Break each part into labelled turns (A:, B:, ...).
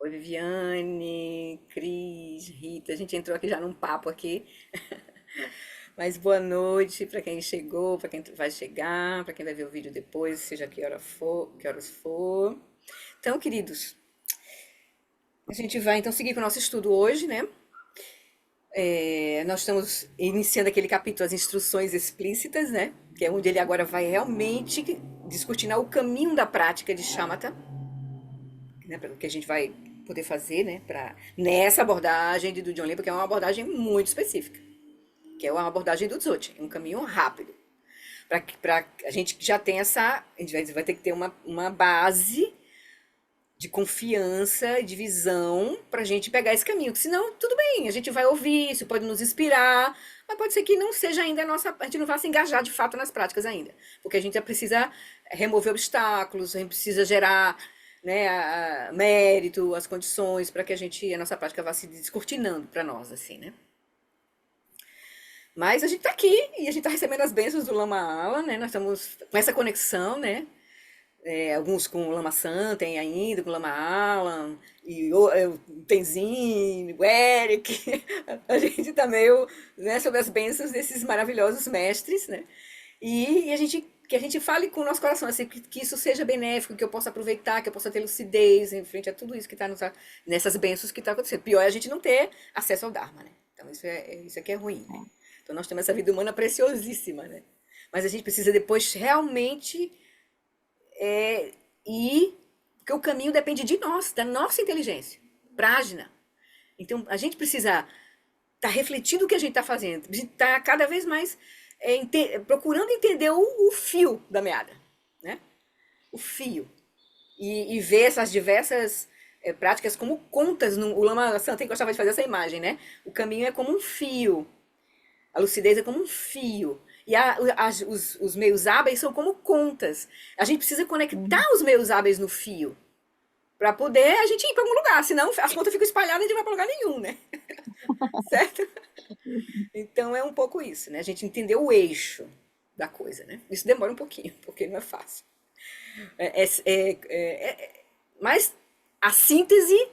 A: Oi, Viviane, Cris, Rita. A gente entrou aqui já num papo aqui. Mas boa noite para quem chegou, para quem vai chegar, para quem vai ver o vídeo depois, seja que hora for, que horas for. Então, queridos, a gente vai então seguir com o nosso estudo hoje, né? Nós estamos iniciando aquele capítulo, as instruções explícitas, né? Que é onde ele agora vai realmente descortinar o caminho da prática de shamatha, né, para o que a gente vai poder fazer, né, nessa abordagem do John Lee, porque é uma abordagem muito específica, que é uma abordagem do Dzogchen, um caminho rápido. Para a gente já tem essa, a gente vai ter que ter uma base de confiança e de visão para a gente pegar esse caminho, que senão, tudo bem, a gente vai ouvir, isso pode nos inspirar, mas pode ser que não seja ainda a nossa, a gente não vá se engajar de fato nas práticas ainda, porque a gente já precisa remover obstáculos, a gente precisa gerar, né, mérito, as condições para que a nossa prática vá se descortinando para nós, assim, né? Mas a gente está aqui e a gente está recebendo as bênçãos do Lama Ala, né? Nós estamos com essa conexão, né? Alguns com o Lama San, tem ainda com o Lama Alan, e o Tenzin, o Eric. A gente está meio, né, sob as bênçãos desses maravilhosos mestres, né? E que a gente fale com o nosso coração, assim, que isso seja benéfico, que eu possa aproveitar, que eu possa ter lucidez em frente a tudo isso que está nessas bênçãos que está acontecendo. Pior é a gente não ter acesso ao Dharma, né? Então isso aqui é ruim, né? Então nós temos essa vida humana preciosíssima, né? Mas a gente precisa depois realmente ir, porque o caminho depende de nós, da nossa inteligência, prágina. Então a gente precisa estar refletindo o que a gente está fazendo, está cada vez mais procurando entender o fio da meada, né? O fio. E ver essas diversas práticas como contas. O Lama Santa gostava de fazer essa imagem, né? O caminho é como um fio, a lucidez é como um fio. E os meios hábeis são como contas. A gente precisa conectar os meios hábeis no fio para poder a gente ir para algum lugar. Senão as contas ficam espalhadas e a gente não vai para lugar nenhum, né? Certo? Então é um pouco isso, né? A gente entender o eixo da coisa, né? Isso demora um pouquinho, porque não é fácil. É, é, mas a síntese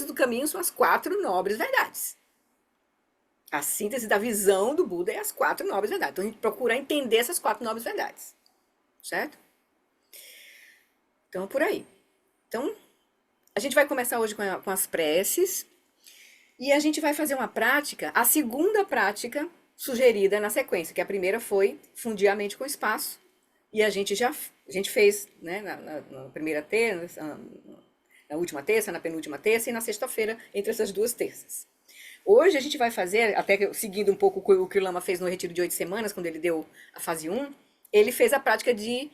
A: do caminho são as quatro nobres verdades. A síntese da visão do Buda é as quatro nobres verdades. Então a gente procura entender essas quatro nobres verdades. Certo? Então, por aí. Então, a gente vai começar hoje com as preces. E a gente vai fazer uma prática, a segunda prática sugerida na sequência, que a primeira foi fundir a mente com o espaço. E a gente fez, né, na primeira terça, na última terça, na penúltima terça e na sexta-feira, entre essas duas terças. Hoje a gente vai fazer, até seguindo um pouco o que o Lama fez no retiro de 8 semanas, quando ele deu a fase um, ele fez a prática de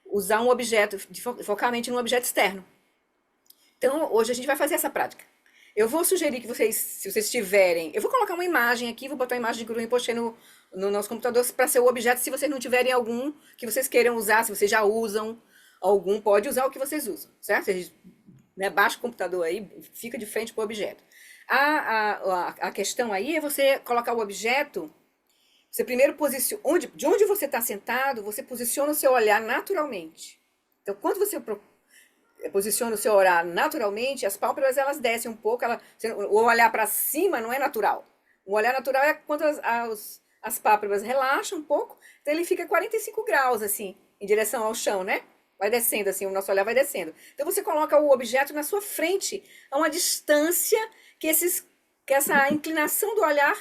A: usar um objeto, de focar a mente num objeto externo. Então, hoje a gente vai fazer essa prática. Eu vou sugerir que vocês, se vocês tiverem, eu vou colocar uma imagem aqui, vou botar a imagem de Guru Rinpoche no nosso computador para ser o objeto, se vocês não tiverem algum que vocês queiram usar, se vocês já usam algum, pode usar o que vocês usam, certo? Vocês, né, baixa o computador aí, fica de frente para o objeto. A questão aí é você colocar o objeto, você primeiro posiciona, de onde você está sentado, você posiciona o seu olhar naturalmente. Então, quando você posiciona o seu olhar naturalmente, as pálpebras elas descem um pouco, o olhar para cima não é natural. O olhar natural é quando as pálpebras relaxam um pouco, então ele fica 45 graus assim, em direção ao chão, né? Vai descendo assim, o nosso olhar vai descendo. Então você coloca o objeto na sua frente, a uma distância que essa inclinação do olhar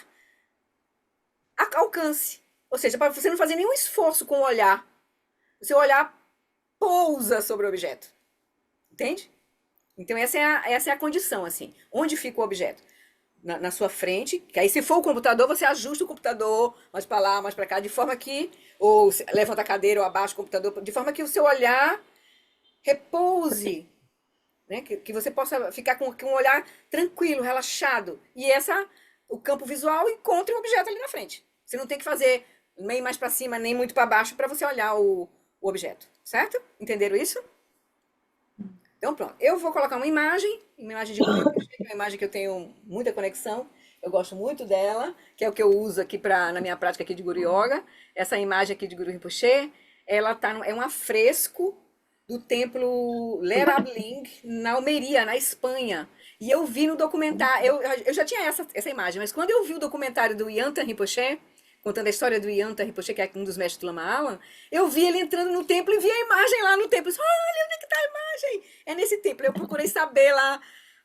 A: alcance. Ou seja, para você não fazer nenhum esforço com o olhar. O seu olhar pousa sobre o objeto. Entende? Então essa é a condição, assim. Onde fica o objeto? Na sua frente, que aí se for o computador, você ajusta o computador mais para lá, mais para cá, de forma que, ou levanta a cadeira ou abaixa o computador, de forma que o seu olhar repouse, né? Que você possa ficar com um olhar tranquilo, relaxado. E o campo visual encontre o objeto ali na frente. Você não tem que fazer nem mais para cima, nem muito para baixo para você olhar o objeto, certo? Entenderam isso? Então, pronto. Eu vou colocar uma imagem de Guru Rinpoche, que é uma imagem que eu tenho muita conexão. Eu gosto muito dela, que é o que eu uso aqui na minha prática aqui de Guru Yoga. Essa imagem aqui de Guru Rinpoche, ela é um afresco do templo Lerabling, na Almeria, na Espanha. E eu vi no documentário, eu já tinha essa imagem, mas quando eu vi o documentário do Yantan Rinpoche, contando a história do Yantan Rinpoche, que é um dos mestres do Lama Alam, eu vi ele entrando no templo e vi a imagem lá no templo. Eu disse, olha, onde é que tá a imagem? É nesse templo. Eu procurei saber lá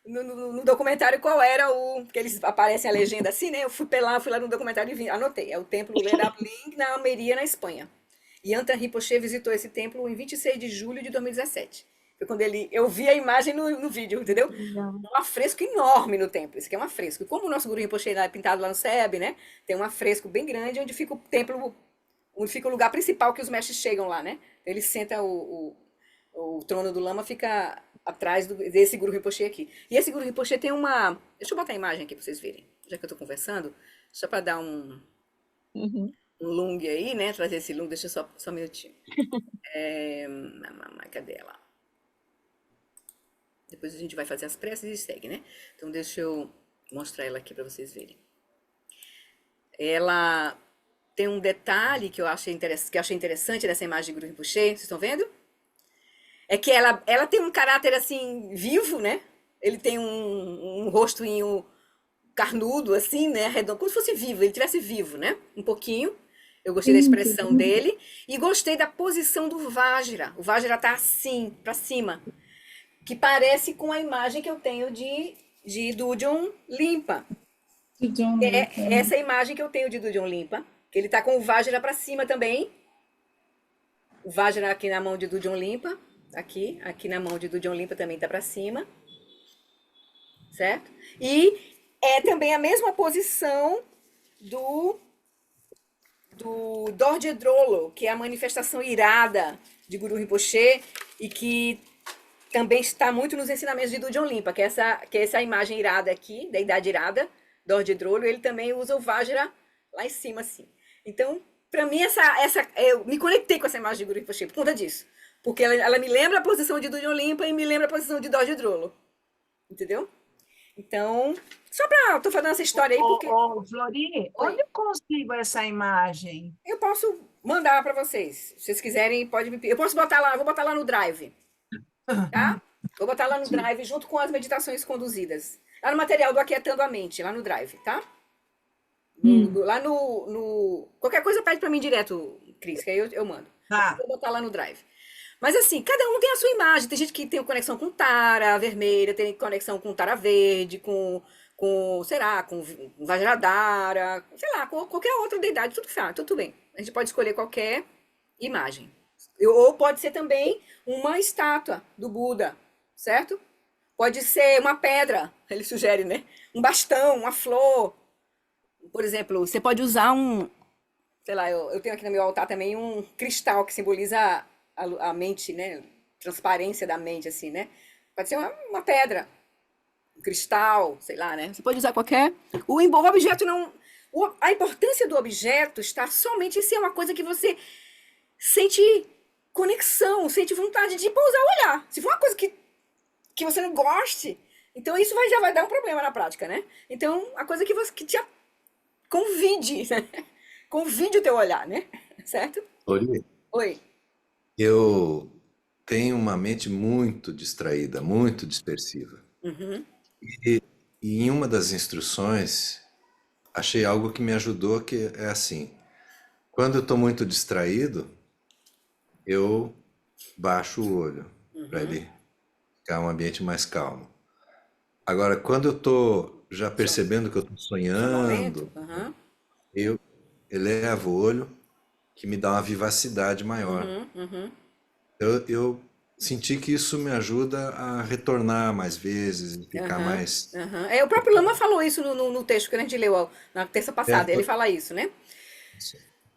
A: no documentário qual era o. Porque eles aparecem a legenda assim, né? Eu fui lá no documentário e vi, anotei. É o templo Lerabling, na Almeria, na Espanha. Yantan Rinpoche visitou esse templo em 26 de julho de 2017. Foi quando eu vi a imagem no vídeo, entendeu?
B: Legal.
A: Um afresco enorme no templo. Isso aqui é um afresco. E como o nosso Guru Rinpoche é pintado lá no SEB, né? Tem um afresco bem grande onde fica o templo, onde fica o lugar principal que os mestres chegam lá, né? Ele senta o trono do Lama fica atrás desse Guru Rinpoche aqui. E esse Guru Rinpoche tem uma. Deixa eu botar a imagem aqui para vocês verem, já que eu tô conversando, só para dar
B: Uhum.
A: um lung aí, né? Trazer esse lung, deixa eu só um minutinho. Cadê ela? Depois a gente vai fazer as preces e segue, né? Então deixa eu mostrar ela aqui para vocês verem. Ela tem um detalhe que eu achei interessante nessa imagem de Guru Rinpoche, vocês estão vendo? É que ela tem um caráter assim vivo, né? Ele tem um rostoinho carnudo, assim, né? Redondo, como se fosse vivo, ele tivesse vivo, né? Um pouquinho. Eu gostei da
B: Sim,
A: expressão dele e gostei da posição do Vajra. O Vajra tá assim, para cima, que parece com a imagem que eu tenho de Dudjon Limpa.
B: do John
A: É
B: Lincoln.
A: essa imagem que eu tenho de Dudjon Limpa, que ele tá com o Vajra para cima também. O Vajra aqui na mão de Dudjon Limpa, aqui na mão de Dudjon Limpa também tá para cima, certo? E é também a mesma posição do Dorje Drolo, que é a manifestação irada de Guru Rinpoche e que também está muito nos ensinamentos de Dudjon Limpa, que é essa imagem irada aqui, da idade irada, Dorje Drolo, ele também usa o Vajra lá em cima, assim. Então, para mim, eu me conectei com essa imagem de Guru Rinpoche por conta disso. Porque ela me lembra a posição de Dudjon Limpa e me lembra a posição de Dorje Drolo. Entendeu? Então, tô falando essa história aí porque.
C: Flori,
A: Oi.
C: onde eu consigo essa imagem?
A: Eu posso mandar para vocês. Se vocês quiserem, pode me. Eu posso botar lá, vou botar lá no Drive, tá? Vou botar lá no Drive junto com as meditações conduzidas. Lá no material do Aquietando a Mente, lá no Drive, tá? Lá qualquer coisa pede para mim direto, Cris, que aí eu mando. Eu
C: Tá.
A: vou botar lá no Drive. Mas assim, cada um tem a sua imagem. Tem gente que tem conexão com Tara vermelha, tem conexão com Tara verde, sei lá, com Vajradhara, sei lá, com qualquer outra deidade, tudo certo, tudo bem. A gente pode escolher qualquer imagem. Ou pode ser também uma estátua do Buda, certo? Pode ser uma pedra, ele sugere, né? Um bastão, uma flor. Por exemplo, você pode usar sei lá, eu tenho aqui no meu altar também um cristal que simboliza a mente, né? Transparência da mente, assim, né? Pode ser uma pedra, um cristal, sei lá, né? Você pode usar qualquer. O objeto não. A importância do objeto está somente em ser uma coisa que você sente conexão, sente vontade de pousar o olhar. Se for uma coisa que você não goste, então isso já vai dar um problema na prática, né? Então, a coisa que te convide, né? Convide o teu olhar, né? Certo?
D: Ori,
A: Oi.
D: eu tenho uma mente muito distraída, muito dispersiva.
A: Uhum.
D: E em uma das instruções, achei algo que me ajudou, que é assim: quando eu estou muito distraído, eu baixo o olho para ele ficar um ambiente mais calmo. Agora, quando eu estou já percebendo que eu estou
A: Sonolento?
D: sonhando,
A: Aham.
D: eu elevo o olho, que me dá uma vivacidade maior.
A: Uhum. Uhum.
D: Eu senti que isso me ajuda a retornar mais vezes e ficar
A: Aham.
D: mais.
A: Aham. É, o próprio Lama falou isso no texto que a gente leu na terça
D: É,
A: passada. Ele fala isso, né?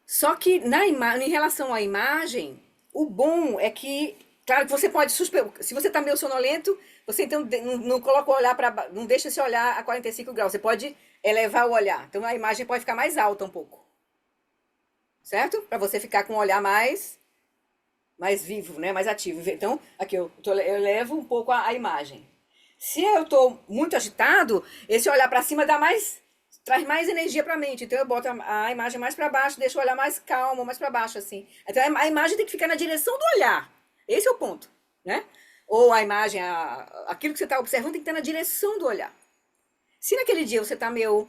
A: Só que em relação à imagem, o bom é que, claro que você pode se você está meio sonolento, você então não coloca o olhar para, não deixa esse olhar a 45 graus. Você pode elevar o olhar. Então a imagem pode ficar mais alta um pouco, certo? Para você ficar com o olhar mais vivo, né? Mais ativo. Então, aqui eu levo um pouco a imagem. Se eu estou muito agitado, esse olhar para cima traz mais energia para a mente. Então eu boto a imagem mais para baixo, deixo o olhar mais calmo, mais para baixo assim. Então a imagem tem que ficar na direção do olhar. Esse é o ponto, né? Ou a imagem, aquilo que você está observando tem que estar na direção do olhar. Se naquele dia você está meio,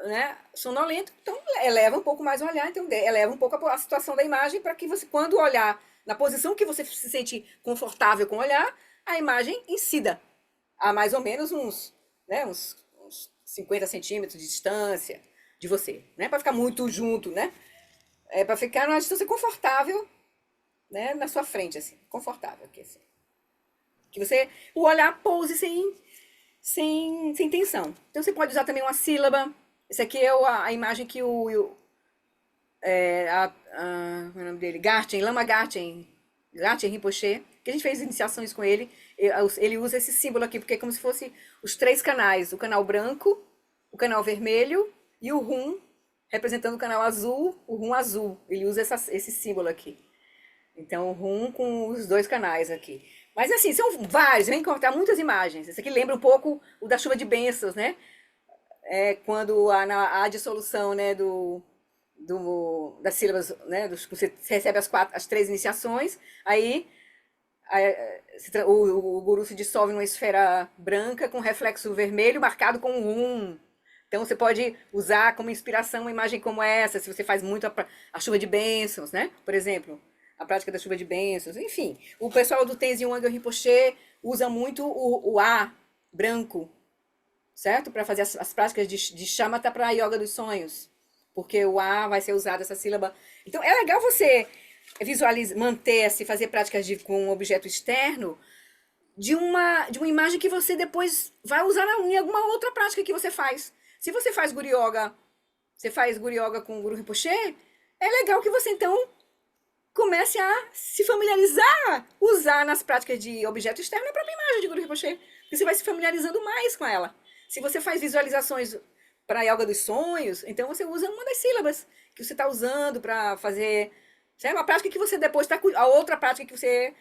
A: né, sonolento, então eleva um pouco mais o olhar, então eleva um pouco a situação da imagem para que você, quando olhar na posição que você se sente confortável com o olhar, a imagem incida a mais ou menos uns 50 centímetros de distância de você, né? Para ficar muito junto, né? É para ficar numa distância confortável, né? Na sua frente, assim, confortável aqui, assim. Que você, o olhar pouse sem tensão. Então você pode usar também uma sílaba. Esse aqui é a imagem que como é o nome dele? Lama Garten Rinpoche, que a gente fez iniciações com ele. Ele usa esse símbolo aqui, porque é como se fosse os três canais: o canal branco, o canal vermelho e o rum, representando o canal azul, o rum azul. Ele usa esse símbolo aqui. Então, o rum com os dois canais aqui. Mas assim, são vários, vem encontrar muitas imagens. Esse aqui lembra um pouco o da chuva de bênçãos, né? É quando há dissolução, né, das sílabas, né, você recebe as três iniciações, aí o guru se dissolve numa esfera branca com reflexo vermelho marcado com um. Então você pode usar como inspiração uma imagem como essa, se você faz muito a chuva de bênçãos, né? Por exemplo, a prática da chuva de bênçãos, enfim. O pessoal do Tenzin Wangyal Rinpoche usa muito o A branco, certo? Para fazer as práticas de shamatha para a yoga dos sonhos. Porque o A vai ser usado, essa sílaba. Então é legal você visualizar, manter-se, fazer práticas com um objeto externo de uma imagem que você depois vai usar em alguma outra prática que você faz. Se você faz Guru Yoga, com o Guru Rinpoche, é legal que você então comece a se familiarizar, usar nas práticas de objeto externo a própria imagem de Guru Rinpoche. Porque você vai se familiarizando mais com ela. Se você faz visualizações para a yoga dos sonhos, então você usa uma das sílabas que você está usando para fazer, certo? Uma prática que você depois está, a outra prática que você,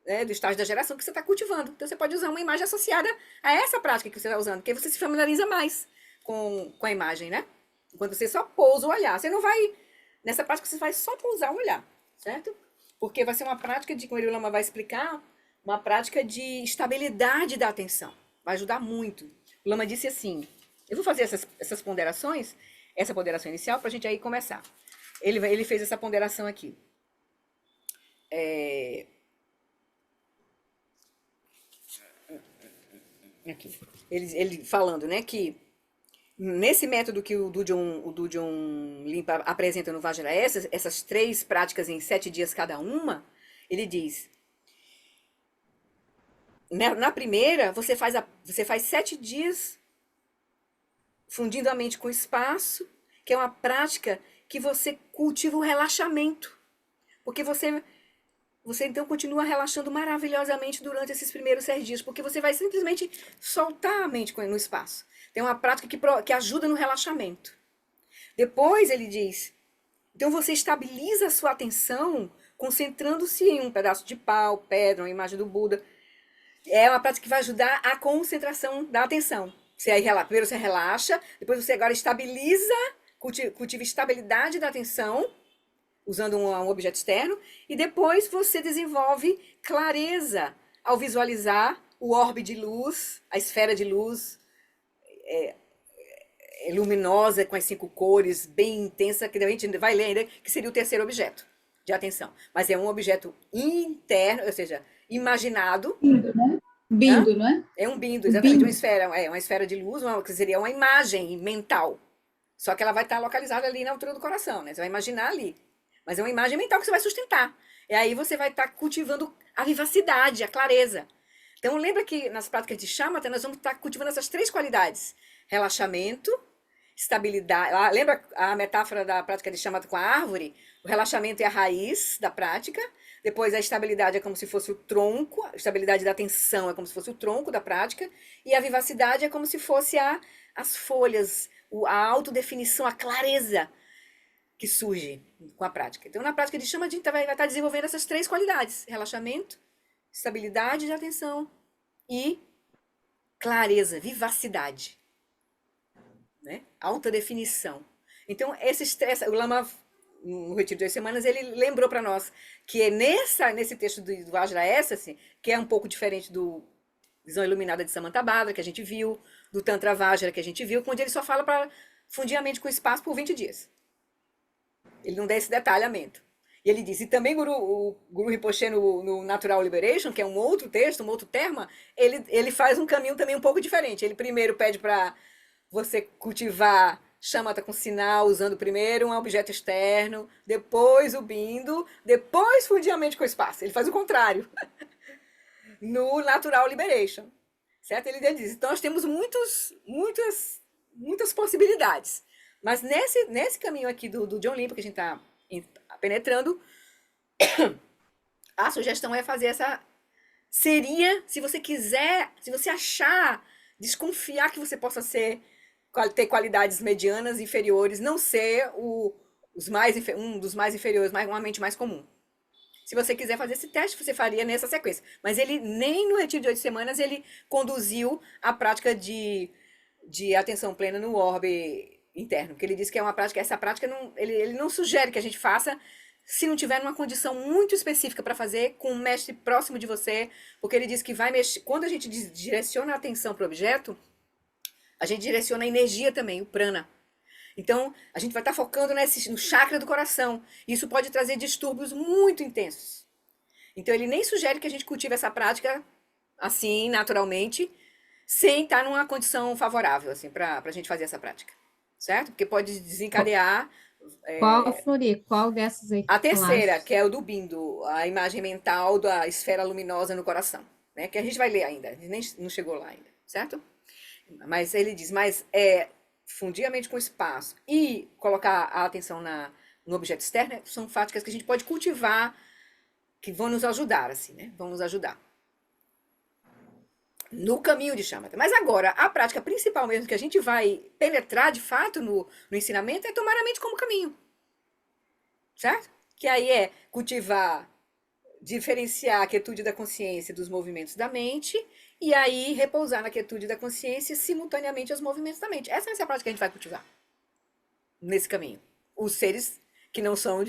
A: né, do estágio da geração que você está cultivando. Então você pode usar uma imagem associada a essa prática que você está usando, porque aí você se familiariza mais com a imagem, né? Quando você só pousa o olhar, você não vai, nessa prática você vai só pousar o olhar, certo? Porque vai ser uma prática de, como o Lama vai explicar, uma prática de estabilidade da atenção. Vai ajudar muito. O Lama disse assim, eu vou fazer essas ponderações, essa ponderação inicial, para a gente aí começar. Ele fez essa ponderação aqui. Aqui. Ele falando, né, que nesse método que o Dudjom Limpa apresenta no Vajrayana, essas três práticas em 7 dias cada uma, ele diz, na primeira, você faz 7 dias fundindo a mente com o espaço, que é uma prática que você cultiva o relaxamento. Porque você então continua relaxando maravilhosamente durante esses primeiros 6 dias, porque você vai simplesmente soltar a mente no espaço. Tem uma prática que ajuda no relaxamento. Depois ele diz, então você estabiliza a sua atenção concentrando-se em um pedaço de pau, pedra, uma imagem do Buda. É uma prática que vai ajudar a concentração da atenção. Primeiro você relaxa, depois você agora estabiliza, cultiva estabilidade da atenção, usando um objeto externo, e depois você desenvolve clareza ao visualizar o orbe de luz, a esfera de luz luminosa, com as 5 cores, bem intensa, que a gente vai ler ainda, que seria o terceiro objeto de atenção. Mas é um objeto interno, ou seja, imaginado.
B: Bindo, né? Bindo, não é?
A: É um bindo, exatamente,
B: Bindo.
A: uma esfera de luz, que seria uma imagem mental. Só que ela vai estar localizada ali na altura do coração, né? Você vai imaginar ali. Mas é uma imagem mental que você vai sustentar. E aí você vai estar cultivando a vivacidade, a clareza. Então lembra que nas práticas de shamatha nós vamos estar cultivando essas 3 qualidades. Relaxamento, estabilidade. Lembra a metáfora da prática de shamatha com a árvore? O relaxamento é a raiz da prática. Depois a estabilidade é como se fosse o tronco. A estabilidade da atenção é como se fosse o tronco da prática. E a vivacidade é como se fosse as folhas, a autodefinição, a clareza que surge com a prática. Então, na prática de chama, a gente vai estar desenvolvendo essas 3 qualidades: relaxamento, estabilidade de atenção e clareza, vivacidade, né? Alta definição. Então, o Lama no retiro de 2 semanas, ele lembrou para nós que é nesse texto do Vajra Essence, que é um pouco diferente do Visão Iluminada de Samantabhadra, que a gente viu, do Tantra Vajra, que a gente viu, onde ele só fala para fundir a mente com o espaço por 20 dias. Ele não dá esse detalhamento. E ele diz, e também o Guru Rinpoche no Natural Liberation, que é um outro texto, um outro termo, ele faz um caminho também um pouco diferente. Ele primeiro pede para você cultivar chamata com sinal, usando primeiro um objeto externo, depois o bindo, depois fundir a mente com o espaço. Ele faz o contrário. No Natural Liberation. Certo? Ele diz, então nós temos muitas possibilidades. Mas nesse caminho aqui do John Limpa, que a gente está penetrando, a sugestão é fazer seria, se você quiser, se você achar, desconfiar que você possa ter qualidades medianas, inferiores, não ser um dos mais inferiores, uma mente mais comum. Se você quiser fazer esse teste, você faria nessa sequência. Mas ele, nem no retiro de 8 semanas, ele conduziu a prática de atenção plena no orbe interno. Porque ele diz que é uma prática, essa prática, ele não sugere que a gente faça se não tiver uma condição muito específica para fazer com um mestre próximo de você. Porque ele diz que vai mexer, quando a gente direciona a atenção para o objeto, a gente direciona a energia também, o prana. Então, a gente vai estar focando no chakra do coração. Isso pode trazer distúrbios muito intensos. Então, ele nem sugere que a gente cultive essa prática assim, naturalmente, sem estar numa condição favorável, assim, para a gente fazer essa prática. Certo? Porque pode desencadear...
B: Qual, Flori? Qual dessas aí?
A: A terceira, que é o do bindo, a imagem mental da esfera luminosa no coração. Né? Que a gente vai ler ainda, a gente nem não chegou lá ainda. Certo? Mas ele diz, fundir a mente com o espaço e colocar a atenção no objeto externo são práticas que a gente pode cultivar, que vão nos ajudar, assim, né? Vão nos ajudar no caminho de Shamatha. Mas agora, a prática principal mesmo que a gente vai penetrar de fato no ensinamento é tomar a mente como caminho. Certo? Que aí é cultivar, diferenciar a quietude da consciência dos movimentos da mente e aí repousar na quietude da consciência simultaneamente aos movimentos da mente. Essa vai ser a prática que a gente vai cultivar nesse caminho. Os seres que não são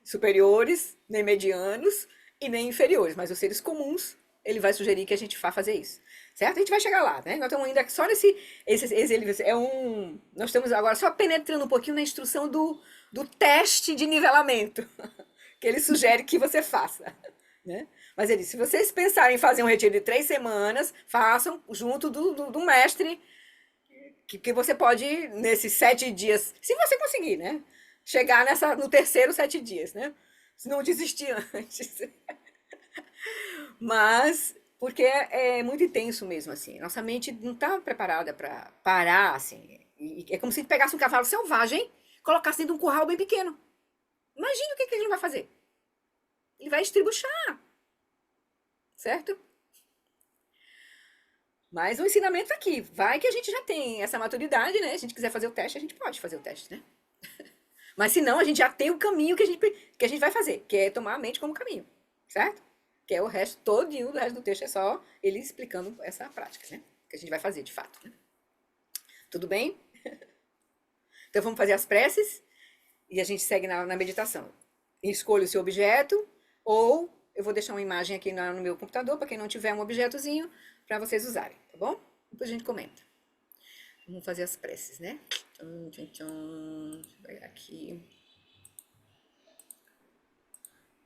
A: superiores, nem medianos e nem inferiores, mas os seres comuns, ele vai sugerir que a gente vá fazer isso. Certo? A gente vai chegar lá, né? Nós estamos ainda só nós estamos agora só penetrando um pouquinho na instrução do teste de nivelamento que ele sugere que você faça, né? Mas ele, se vocês pensarem em fazer um retiro de 3 semanas, façam junto do mestre, que você pode, nesses 7 dias, se você conseguir, né? Chegar no terceiro 7 dias, né? Se não desistir antes. Mas, porque é muito intenso mesmo, assim. Nossa mente não está preparada para parar, assim. E é como se pegasse um cavalo selvagem, colocasse dentro de um curral bem pequeno. Imagina o que ele vai fazer. Ele vai estribuchar. Certo? Mas o ensinamento tá aqui. Vai que a gente já tem essa maturidade, né? Se a gente quiser fazer o teste, a gente pode fazer o teste, né? Mas se não, a gente já tem o caminho que a gente vai fazer, que é tomar a mente como caminho. Certo? Que é o resto todinho, do resto do texto é só ele explicando essa prática, né? Que a gente vai fazer de fato, né? Tudo bem? Então vamos fazer as preces e a gente segue na meditação. Escolha o seu objeto ou eu vou deixar uma imagem aqui no meu computador, para quem não tiver um objetozinho, para vocês usarem, tá bom? Depois a gente comenta. Vamos fazer as preces, né? Deixa eu pegar aqui.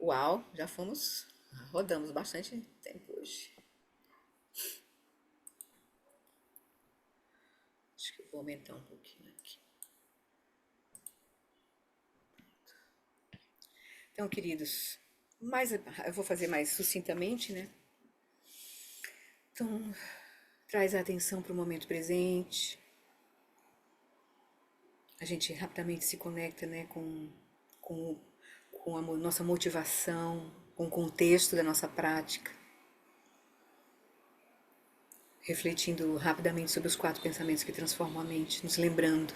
A: Uau, já rodamos bastante tempo hoje. Acho que eu vou aumentar um pouquinho aqui. Então, queridos, eu vou fazer mais sucintamente, né? Então, traz a atenção para o momento presente. A gente rapidamente se conecta, né, com a nossa motivação, com o contexto da nossa prática. Refletindo rapidamente sobre os 4 pensamentos que transformam a mente, nos lembrando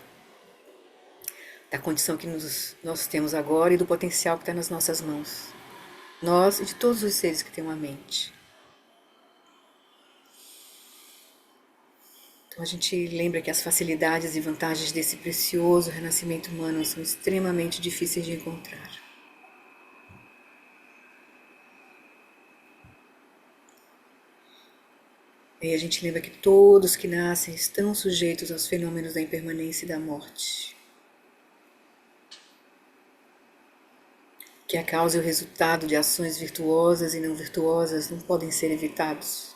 A: da condição que nós temos agora e do potencial que está nas nossas mãos. Nós e de todos os seres que têm uma mente. Então a gente lembra que as facilidades e vantagens desse precioso renascimento humano são extremamente difíceis de encontrar. E a gente lembra que todos que nascem estão sujeitos aos fenômenos da impermanência e da morte. Que a causa e o resultado de ações virtuosas e não virtuosas não podem ser evitados.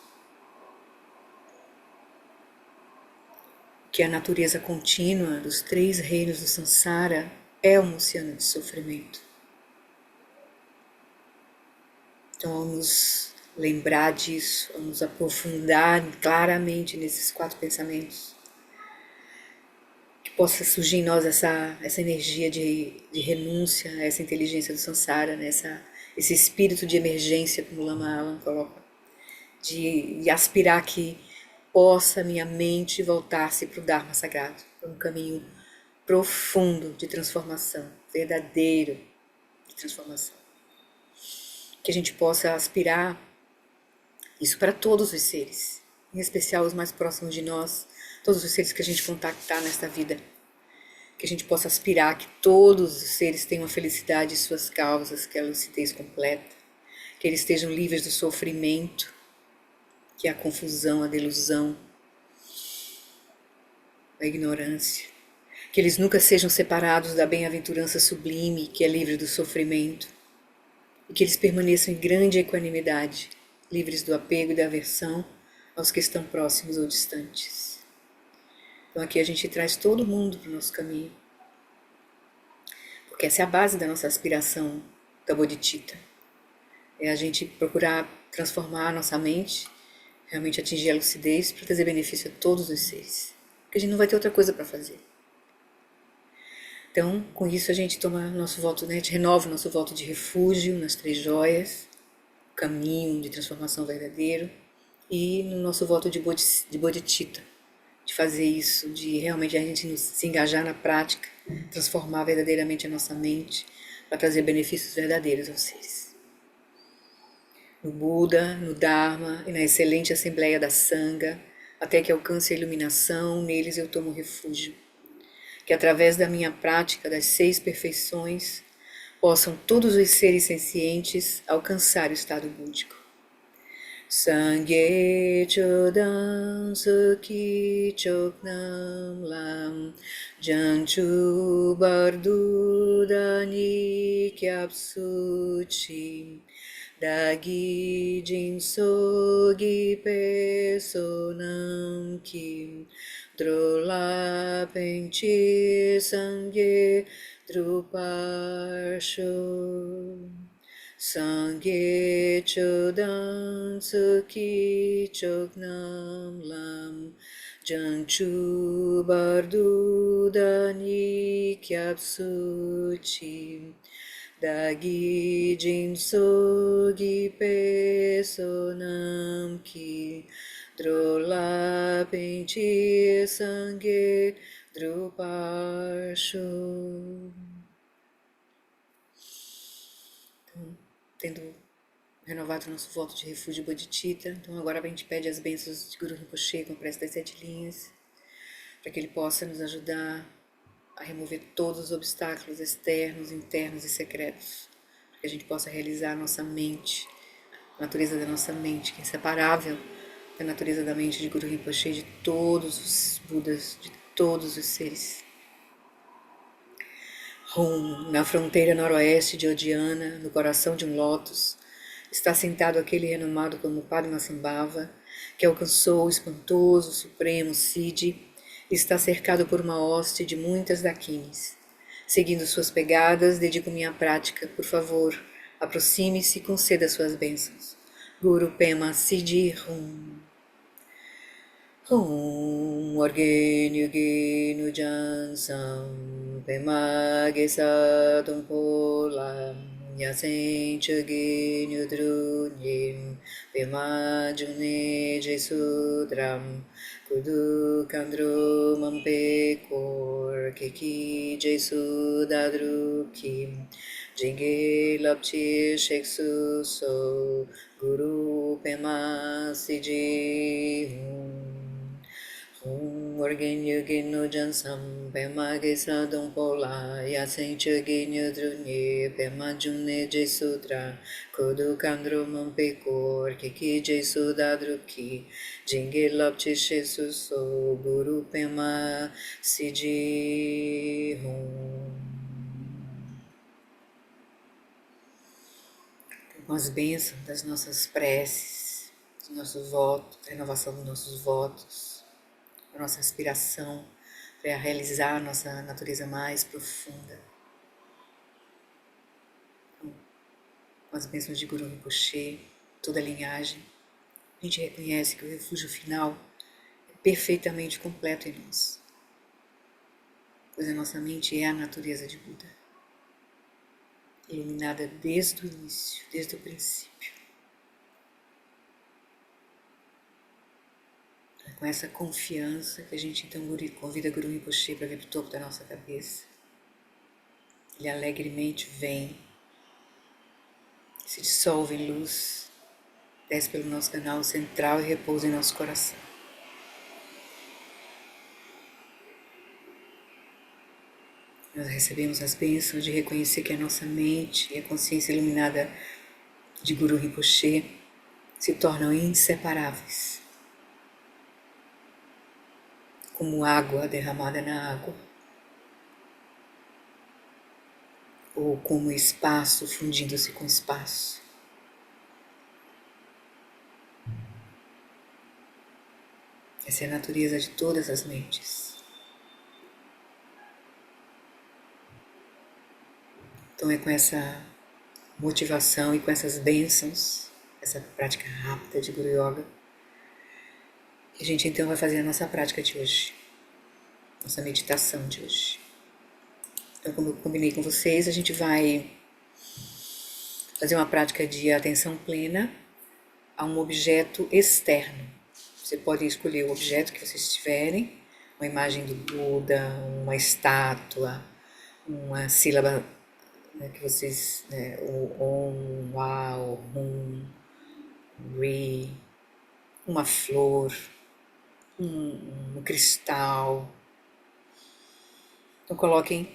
A: Que a natureza contínua dos 3 reinos do Sansara é um oceano de sofrimento. Então, vamos lembrar disso, vamos aprofundar claramente nesses 4 pensamentos. Que possa surgir em nós essa energia de renúncia a essa inteligência do Sansara, né? Esse espírito de emergência, como o Lama Alam coloca, de aspirar que possa minha mente voltar-se para o Dharma sagrado, para um caminho profundo de transformação, verdadeiro de transformação. Que a gente possa aspirar isso para todos os seres, em especial os mais próximos de nós, todos os seres que a gente contactar nesta vida. Que a gente possa aspirar que todos os seres tenham a felicidade e suas causas, que a lucidez completa, que eles estejam livres do sofrimento, que é a confusão, a delusão, a ignorância. Que eles nunca sejam separados da bem-aventurança sublime, que é livre do sofrimento. E que eles permaneçam em grande equanimidade, livres do apego e da aversão aos que estão próximos ou distantes. Então aqui a gente traz todo mundo para o nosso caminho. Porque essa é a base da nossa aspiração da Bodhicitta. É a gente procurar transformar a nossa mente, realmente atingir a lucidez para trazer benefício a todos os seres. Porque a gente não vai ter outra coisa para fazer. Então, com isso a gente toma nosso voto, né? A gente renova o nosso voto de refúgio nas 3 joias, caminho de transformação verdadeiro, e no nosso voto de Bodhicitta, de fazer isso, de realmente a gente se engajar na prática, transformar verdadeiramente a nossa mente, para trazer benefícios verdadeiros aos seres. No Buda, no Dharma e na excelente Assembleia da Sangha, até que alcance a iluminação, neles eu tomo refúgio. Que através da minha prática das 6 perfeições, possam todos os seres sencientes alcançar o estado búdico. Sangye chodam sukhi choknam lam janchu bardudani kyapsuchi dagi jinsogi pesonam kim drola penchi sangye druparsho Sangye chodam sukhi choknam lam janchu bardudani kyapsuchi dagi jinsogi pesonam ki drola penchi sangye druparsho. Tendo renovado o nosso voto de refúgio Bodhicitta, então agora a gente pede as bênçãos de Guru Rinpoche com a prece das 7 linhas, para que ele possa nos ajudar a remover todos os obstáculos externos, internos e secretos, para que a gente possa realizar a nossa mente, a natureza da nossa mente, que é inseparável da natureza da mente de Guru Rinpoche, de todos os Budas, de todos os seres. Na fronteira noroeste de Odiana, no coração de um lótus, está sentado aquele renomado como Padmasambhava, que alcançou o espantoso supremo Siddhi e está cercado por uma hoste de muitas dakinis. Seguindo suas pegadas, dedico minha prática. Por favor, aproxime-se e conceda suas bênçãos. Guru Pema Siddhi Hum. Om Orgenu Genu Jansam Pema Gesa Tumpola Yasen Chagenu Drunyim Pema June Jesudram Kudu Kandru Mampekor Keki Jesudadrukim Jinge Lapchi Sheksu So Guru Pema Siddhi Om Morgenho Geno Jansam, Pema Gesadon Pola, Yasencha Genyo Drunye, Pema June Jesudra, Kodu Kandro Mampekor, Kiki Jesuda Druki, Jinge Lopchi Shesuso, Guru Pema Siji Hum. Com as bênçãos das nossas preces, do nosso voto, da renovação dos nossos votos, da nossa aspiração para realizar a nossa natureza mais profunda. Com as bênçãos de Guru Rinpoche, toda a linhagem, a gente reconhece que o refúgio final é perfeitamente completo em nós, pois a nossa mente é a natureza de Buda, iluminada desde o início, desde o princípio. É com essa confiança que a gente então convida Guru Rinpoche para vir para o topo da nossa cabeça. Ele alegremente vem, se dissolve em luz, desce pelo nosso canal central e repousa em nosso coração. Nós recebemos as bênçãos de reconhecer que a nossa mente e a consciência iluminada de Guru Rinpoche se tornam inseparáveis, como água derramada na água, ou como espaço fundindo-se com espaço. Essa é a natureza de todas as mentes. Então é com essa motivação e com essas bênçãos, essa prática rápida de Guru Yoga, que a gente então vai fazer a nossa prática de hoje, nossa meditação de hoje. Então, como eu combinei com vocês, a gente vai fazer uma prática de atenção plena a um objeto externo. Você pode escolher o objeto que vocês tiverem, uma imagem do Buda, uma estátua, uma sílaba, né, que vocês, né, o Om, Wa, o Hum, Ri, uma flor, um cristal. Então coloquem,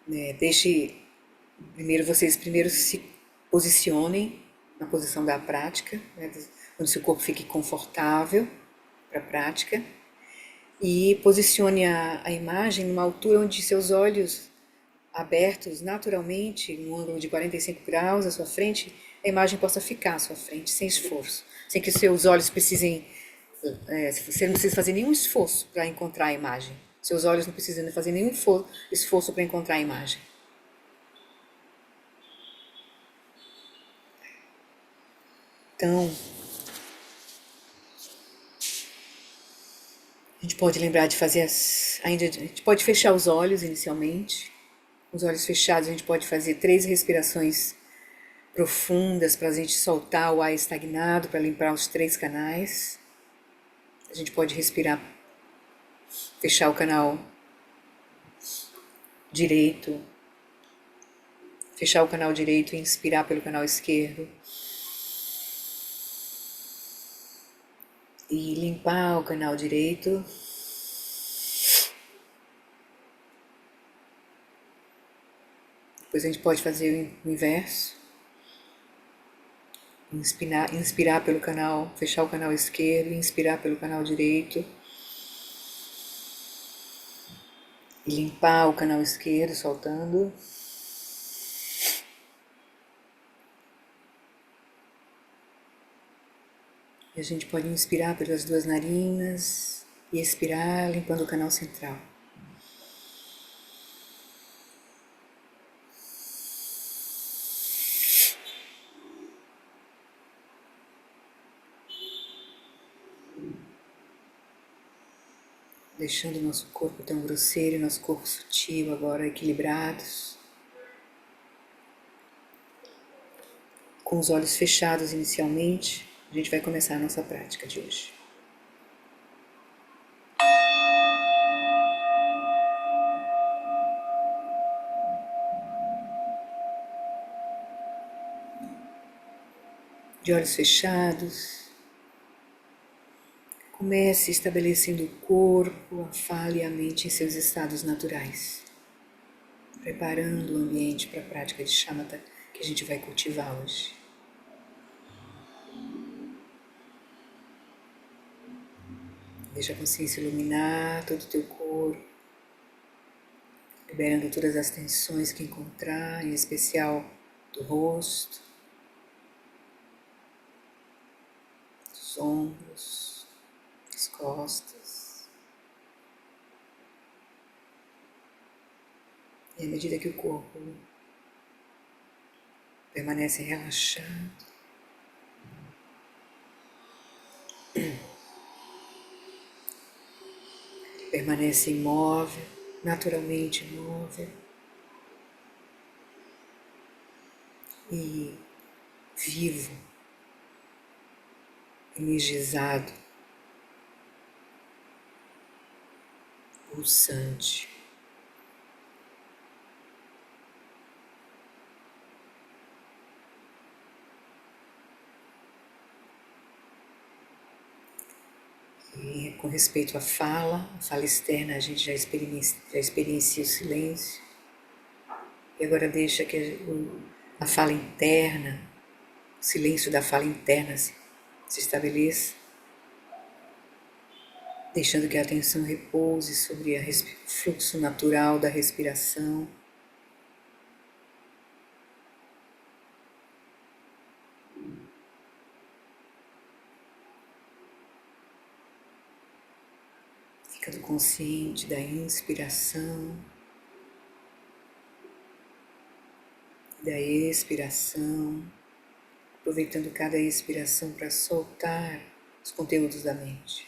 A: né, vocês primeiro se posicionem na posição da prática, né, onde seu corpo fique confortável para a prática, e posicione a imagem numa altura onde seus olhos abertos naturalmente, num ângulo de 45 graus à sua frente, a imagem possa ficar à sua frente, sem esforço, sem que seus olhos precisem, você não precisa fazer nenhum esforço para encontrar a imagem. Seus olhos não precisam fazer nenhum esforço para encontrar a imagem. Então, a gente pode lembrar de fazer a gente pode fechar os olhos inicialmente. Com os olhos fechados, a gente pode fazer 3 respirações profundas para a gente soltar o ar estagnado, para limpar os 3 canais. A gente pode respirar, fechar o canal direito, fechar o canal direito e inspirar pelo canal esquerdo. E limpar o canal direito. Depois a gente pode fazer o inverso. Inspirar pelo canal, fechar o canal esquerdo, inspirar pelo canal direito. E limpar o canal esquerdo, soltando. E a gente pode inspirar pelas 2 narinas e expirar, limpando o canal central. Deixando o nosso corpo tão grosseiro e nosso corpo sutil agora equilibrados. Com os olhos fechados inicialmente, a gente vai começar a nossa prática de hoje. De olhos fechados, Comece estabelecendo o corpo, a fala e a mente em seus estados naturais, preparando o ambiente para a prática de shamatha que a gente vai cultivar hoje. Deixa a consciência iluminar todo o teu corpo, liberando todas as tensões que encontrar, em especial do rosto, dos ombros, das costas. E à medida que o corpo permanece relaxado, permanece imóvel, naturalmente imóvel e vivo, energizado, pulsante. E com respeito à fala externa, a gente já experiencia o silêncio. E agora deixa que a fala interna, o silêncio da fala interna se estabeleça, deixando que a atenção repouse sobre o fluxo natural da respiração. Ficando consciente da inspiração, da expiração, aproveitando cada expiração para soltar os conteúdos da mente.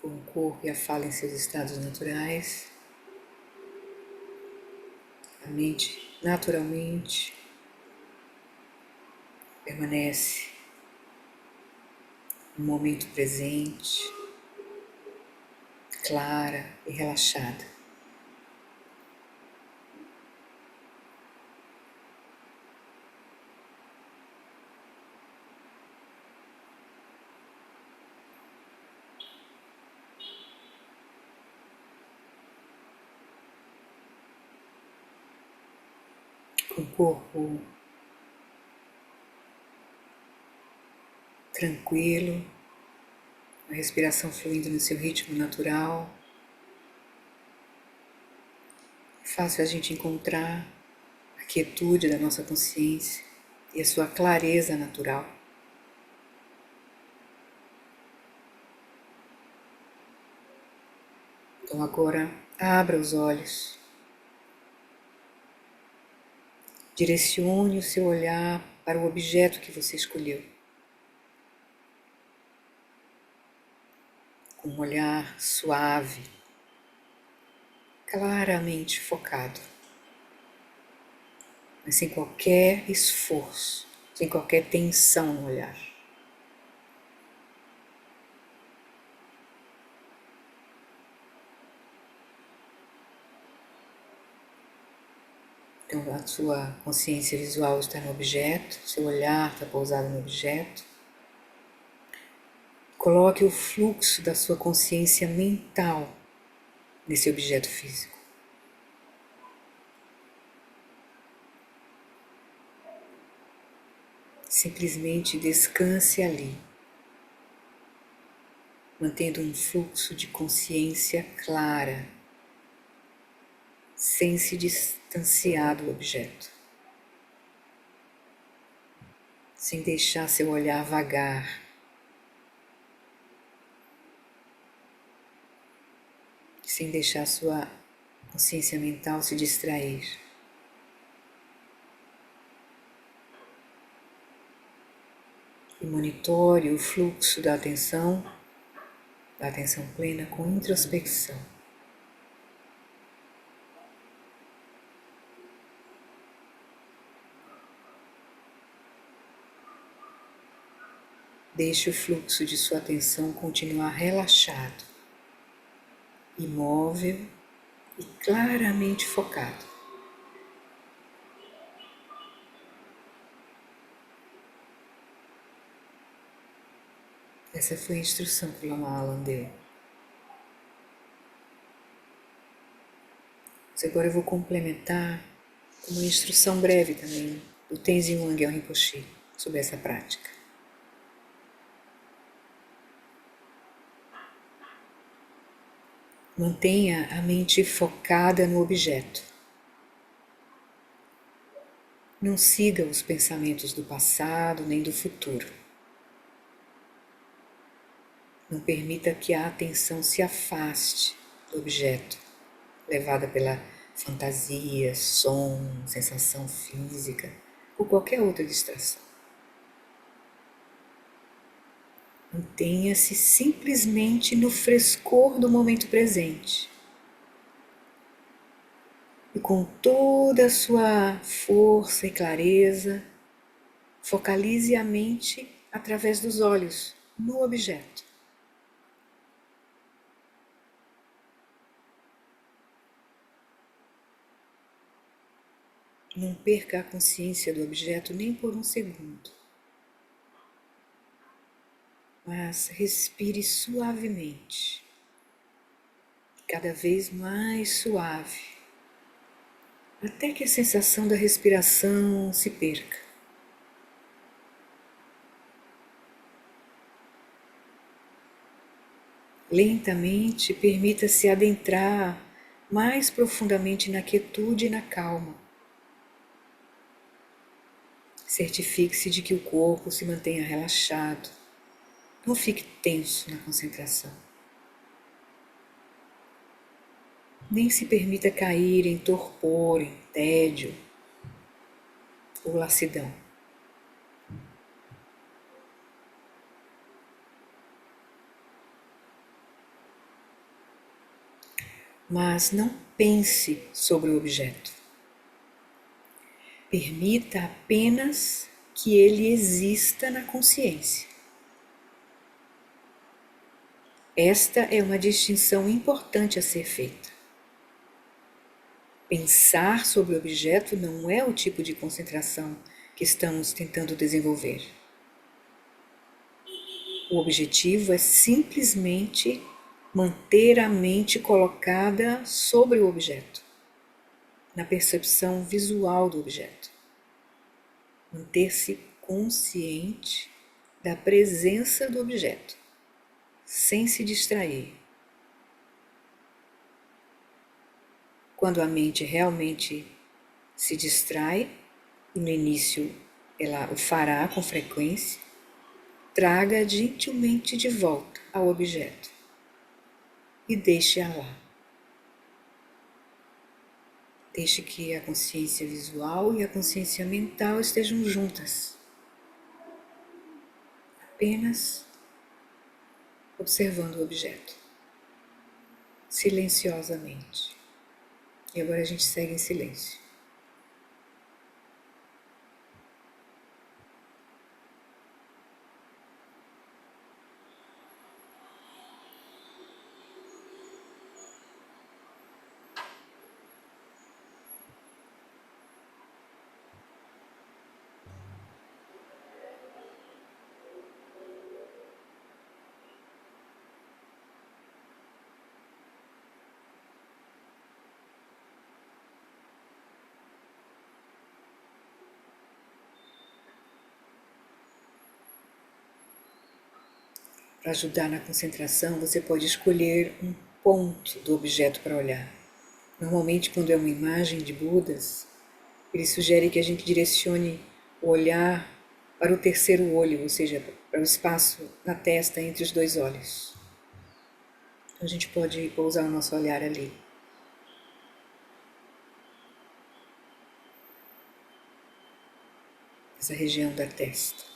A: Com o corpo e a fala em seus estados naturais, a mente naturalmente permanece no momento presente, clara e relaxada. Com o corpo tranquilo, a respiração fluindo no seu ritmo natural. É fácil a gente encontrar a quietude da nossa consciência e a sua clareza natural. Então agora abra os olhos, direcione o seu olhar para o objeto que você escolheu, com um olhar suave, claramente focado, mas sem qualquer esforço, sem qualquer tensão no olhar. Então a sua consciência visual está no objeto, seu olhar está pousado no objeto. Coloque o fluxo da sua consciência mental nesse objeto físico. Simplesmente descanse ali, mantendo um fluxo de consciência clara, sem se distanciar do objeto, sem deixar seu olhar vagar, sem deixar sua consciência mental se distrair. E monitore o fluxo da atenção plena com introspecção. Deixe o fluxo de sua atenção continuar relaxado, imóvel e claramente focado. Essa foi a instrução que o Lama Alan deu. Mas agora eu vou complementar com uma instrução breve também do Tenzin Wangyal Rinpoche sobre essa prática. Mantenha a mente focada no objeto. Não siga os pensamentos do passado nem do futuro. Não permita que a atenção se afaste do objeto, levada pela fantasia, som, sensação física ou qualquer outra distração. Mantenha-se simplesmente no frescor do momento presente. E com toda a sua força e clareza, focalize a mente através dos olhos no objeto. Não perca a consciência do objeto nem por um segundo. Mas respire suavemente, cada vez mais suave, até que a sensação da respiração se perca. Lentamente, permita-se adentrar mais profundamente na quietude e na calma. Certifique-se de que o corpo se mantenha relaxado. Não fique tenso na concentração. Nem se permita cair em torpor, em tédio ou lassidão. Mas não pense sobre o objeto. Permita apenas que ele exista na consciência. Esta é uma distinção importante a ser feita. Pensar sobre o objeto não é o tipo de concentração que estamos tentando desenvolver. O objetivo é simplesmente manter a mente colocada sobre o objeto, na percepção visual do objeto. Manter-se consciente da presença do objeto, sem se distrair. Quando a mente realmente se distrai, e no início ela o fará com frequência, traga gentilmente de volta ao objeto e deixe-a lá. Deixe que a consciência visual e a consciência mental estejam juntas, apenas observando o objeto, silenciosamente. E agora a gente segue em silêncio. Para ajudar na concentração, você pode escolher um ponto do objeto para olhar. Normalmente, quando é uma imagem de Budas, ele sugere que a gente direcione o olhar para o terceiro olho, ou seja, para o espaço na testa entre os dois olhos. Então, a gente pode pousar o nosso olhar ali. Essa região da testa.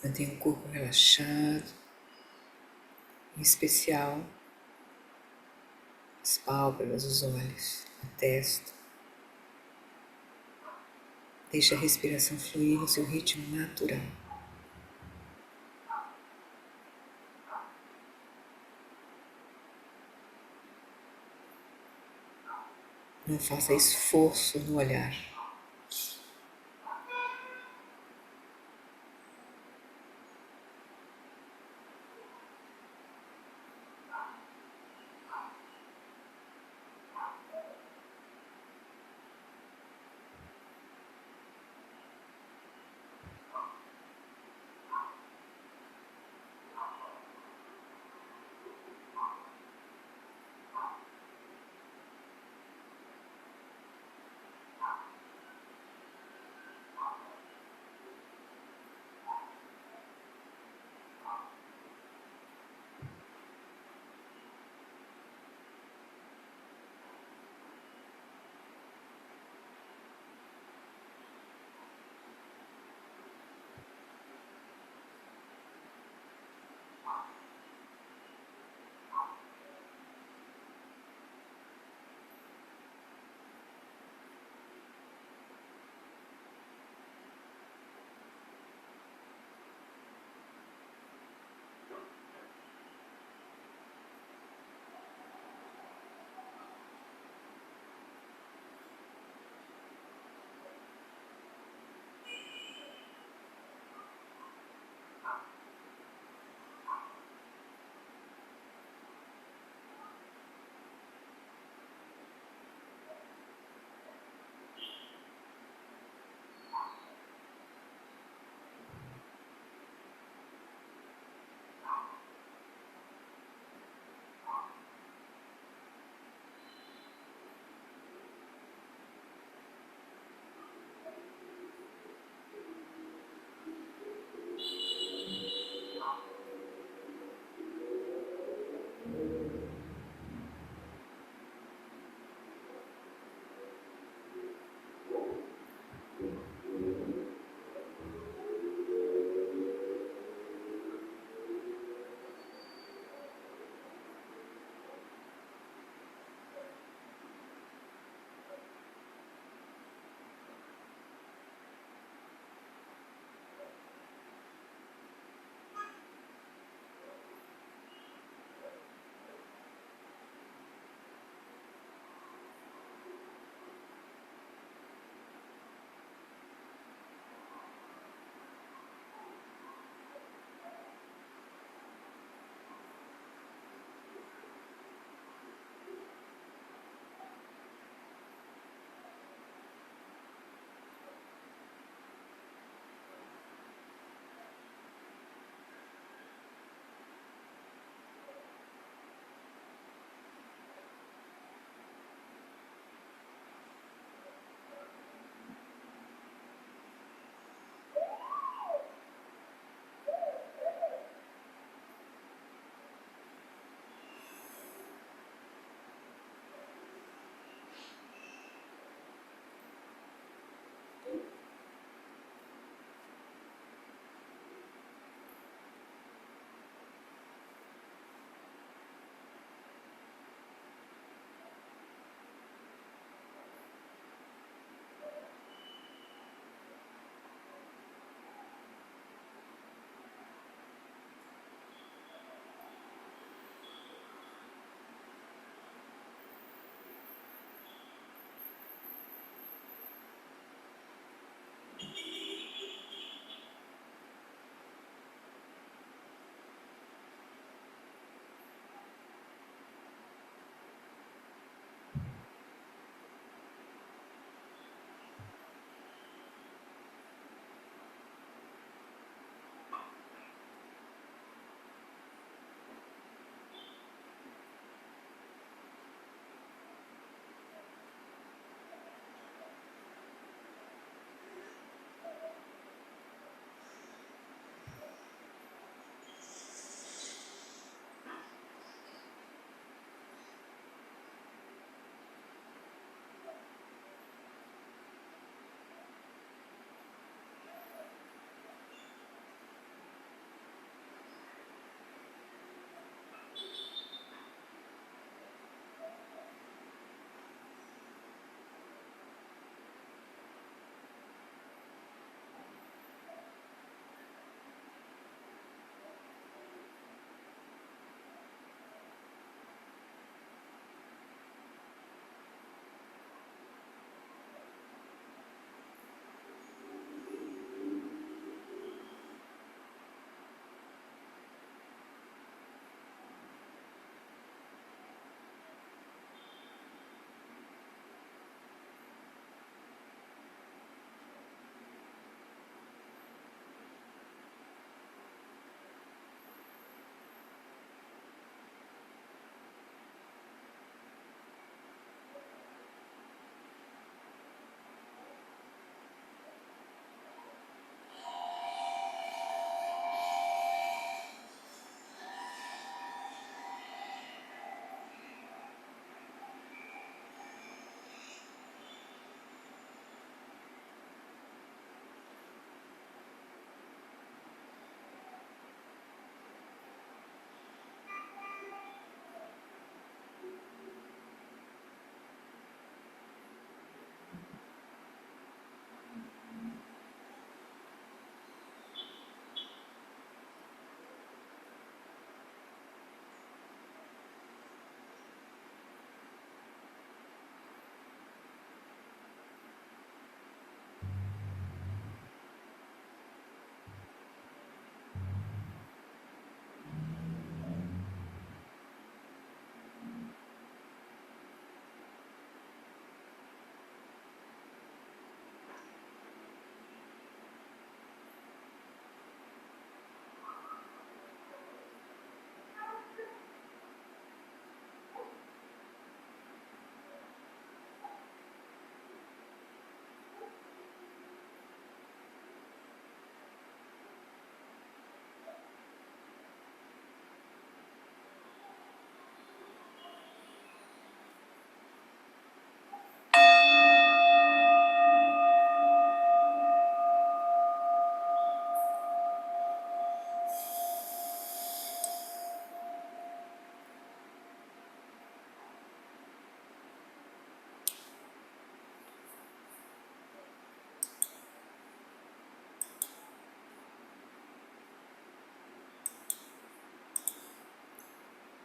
A: Mantenha o corpo relaxado, em especial as pálpebras, os olhos, a testa. Deixe a respiração fluir no seu ritmo natural. Não faça esforço no olhar.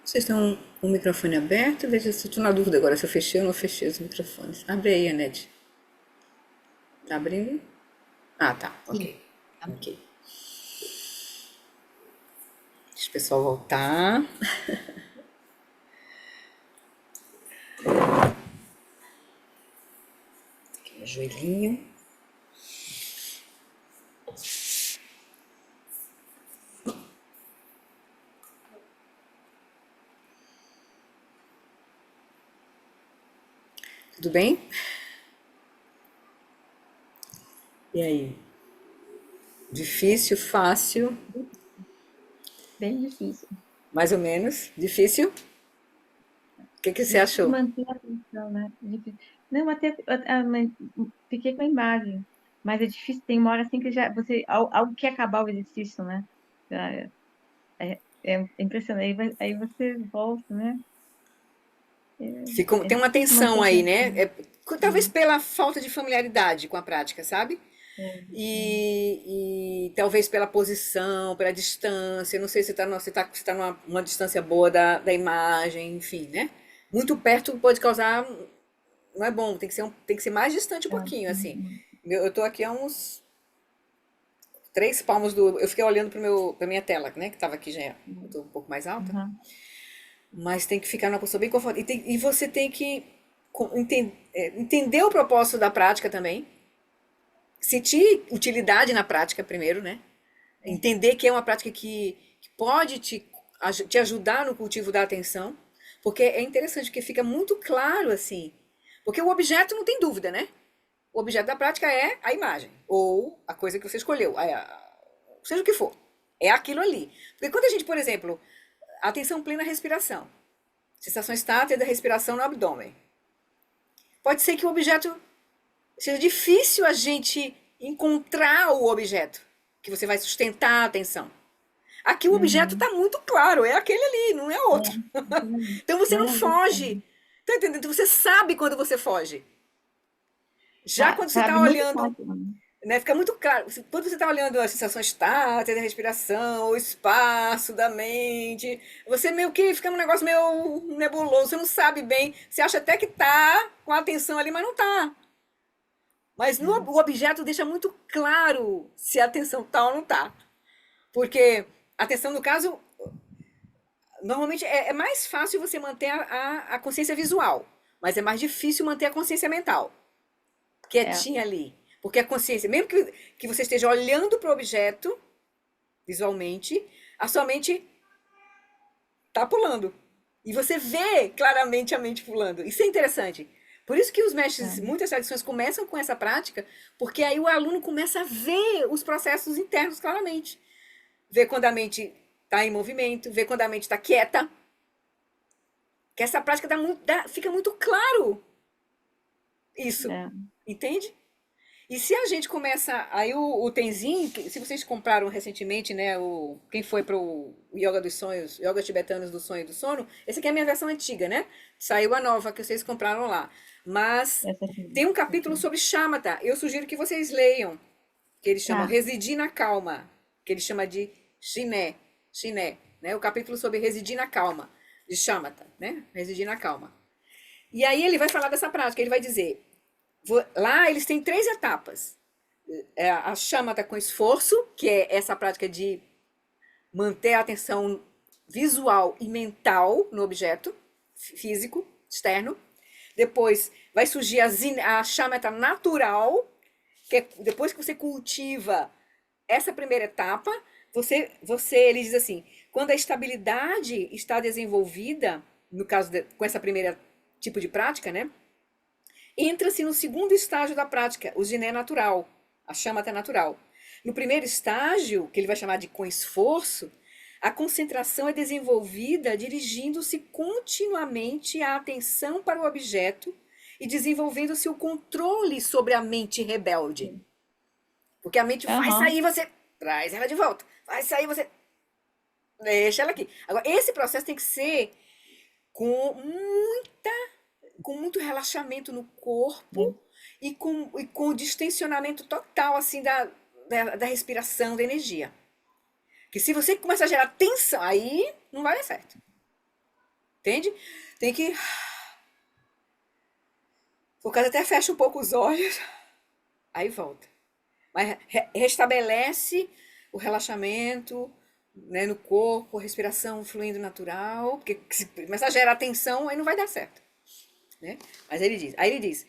A: Vocês estão com o microfone aberto? Deixa eu estou na dúvida agora se eu fechei ou não fechei os microfones. Abre aí, Anete. Tá abrindo? Ah, tá.
B: Sim.
A: Ok. Ok. Deixa o pessoal voltar. Aqui meu joelhinho. Tudo bem? E aí? Difícil, fácil,
B: Bem difícil.
A: mais ou menos? Difícil? O que você
B: Difícil
A: achou?
B: manter a atenção, né? Difícil. Não, até mas fiquei com a imagem, mas é difícil. Tem uma hora assim que já você algo que acabar o exercício, né? É, é impressionante. Aí você volta, né? É
A: Tem uma
B: difícil manter
A: tensão
B: a
A: aí, né?
B: atenção.
A: Talvez pela falta de familiaridade com a prática, sabe?
B: É.
A: E talvez pela posição, pela distância. Não sei se você tá numa distância boa da imagem, enfim, né? Muito perto pode causar. Não é bom, tem que ser mais distante um pouquinho, assim. Eu tô aqui a uns 3 palmos do. Eu fiquei olhando pra minha tela, né? Que tava aqui já. Eu tô um pouco mais alta.
B: Uhum.
A: Mas tem que ficar numa posição bem confortável. E você tem que entender o propósito da prática também. Sentir utilidade na prática primeiro, né? Entender que é uma prática que pode te ajudar no cultivo da atenção. Porque é interessante, porque fica muito claro assim. Porque o objeto não tem dúvida, né? O objeto da prática é a imagem. Ou a coisa que você escolheu. Seja o que for. É aquilo ali. Porque quando a gente, por exemplo, atenção plena à respiração. Sensação estática da respiração no abdômen. Pode ser que o objeto seja difícil a gente encontrar o objeto que você vai sustentar a atenção. Aqui o objeto
B: Uhum.
A: está muito claro, é aquele ali, não é outro. Então você não
B: Não,
A: foge. Tá entendendo? Então você sabe quando você foge. Já quando você está
B: sabe muito
A: olhando,
B: fácil, né?
A: né, fica muito claro. Quando você está olhando a sensação estática da respiração, o espaço da mente, você meio que fica um negócio meio nebuloso, você não sabe bem. Você acha até que tá com a atenção ali, mas não tá. Mas o objeto deixa muito claro se a atenção tá ou não tá. Porque a atenção, no caso, normalmente é mais fácil você manter a consciência visual, mas é mais difícil manter a consciência mental,
B: É,
A: quietinha ali. Porque a consciência, mesmo que você esteja olhando para o objeto visualmente, a sua mente tá pulando. E você vê claramente a mente pulando. Isso é interessante. Por isso que os mestres,
B: é,
A: muitas tradições começam com essa prática, porque aí o aluno começa a ver os processos internos claramente. Vê quando a mente está em movimento, vê quando a mente está quieta. Que essa prática fica muito claro isso.
B: é.
A: Entende? E se a gente começa. Aí o Tenzin, se vocês compraram recentemente, né? Quem foi pro Yoga dos Sonhos, Yoga Tibetanos do Sonho e do Sono, essa aqui é a minha versão antiga, né? Saiu a nova que vocês compraram lá. Mas
B: Essa aqui.
A: tem um capítulo sobre Shamatha. Eu sugiro que vocês leiam, que eles chamam
B: Tá.
A: Residir na Calma, que ele chama de Shiné, né? O capítulo sobre Residir na Calma, de Shamatha, né? Residir na Calma. E aí ele vai falar dessa prática, ele vai dizer, lá eles têm 3 etapas. A chamata com esforço, que é essa prática de manter a atenção visual e mental no objeto físico, externo. Depois vai surgir a chamata natural, que é depois que você cultiva essa primeira etapa, ele diz assim, quando a estabilidade está desenvolvida, no caso com essa primeira tipo de prática, né? Entra-se no segundo estágio da prática, o giné natural, a chamata natural. No primeiro estágio, que ele vai chamar de com esforço, a concentração é desenvolvida dirigindo-se continuamente a atenção para o objeto e desenvolvendo-se o controle sobre a mente rebelde. Porque a mente vai
B: Aham.
A: sair, você traz ela de volta. Vai sair, você deixa ela aqui. Agora, esse processo tem que ser com muito relaxamento no corpo e com distensionamento total assim da respiração, da energia. Que se você começar a gerar tensão, aí não vai dar certo. entende? Tem que... O caso até fecha um pouco os olhos, aí volta. Mas restabelece o relaxamento, né, no corpo, a respiração fluindo natural, porque se começar a gerar tensão, aí não vai dar certo, né? Mas aí ele diz,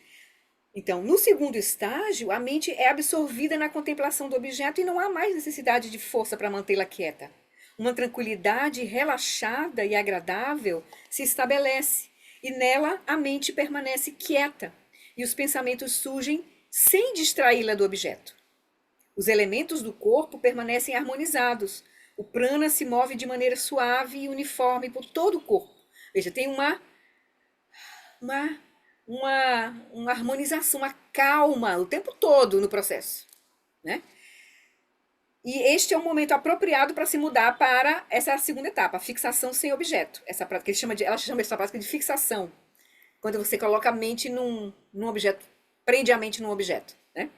A: então, no segundo estágio, a mente é absorvida na contemplação do objeto e não há mais necessidade de força para mantê-la quieta. Uma tranquilidade relaxada e agradável se estabelece, e nela a mente permanece quieta, e os pensamentos surgem sem distraí-la do objeto. Os elementos do corpo permanecem harmonizados. O prana se move de maneira suave e uniforme por todo o corpo. Veja, tem uma harmonização, uma calma o tempo todo no processo, né? E este é o momento apropriado para se mudar para essa segunda etapa, a fixação sem objeto. Essa prática, ela chama essa prática de fixação. Quando você coloca a mente num objeto, prende a mente num objeto, né?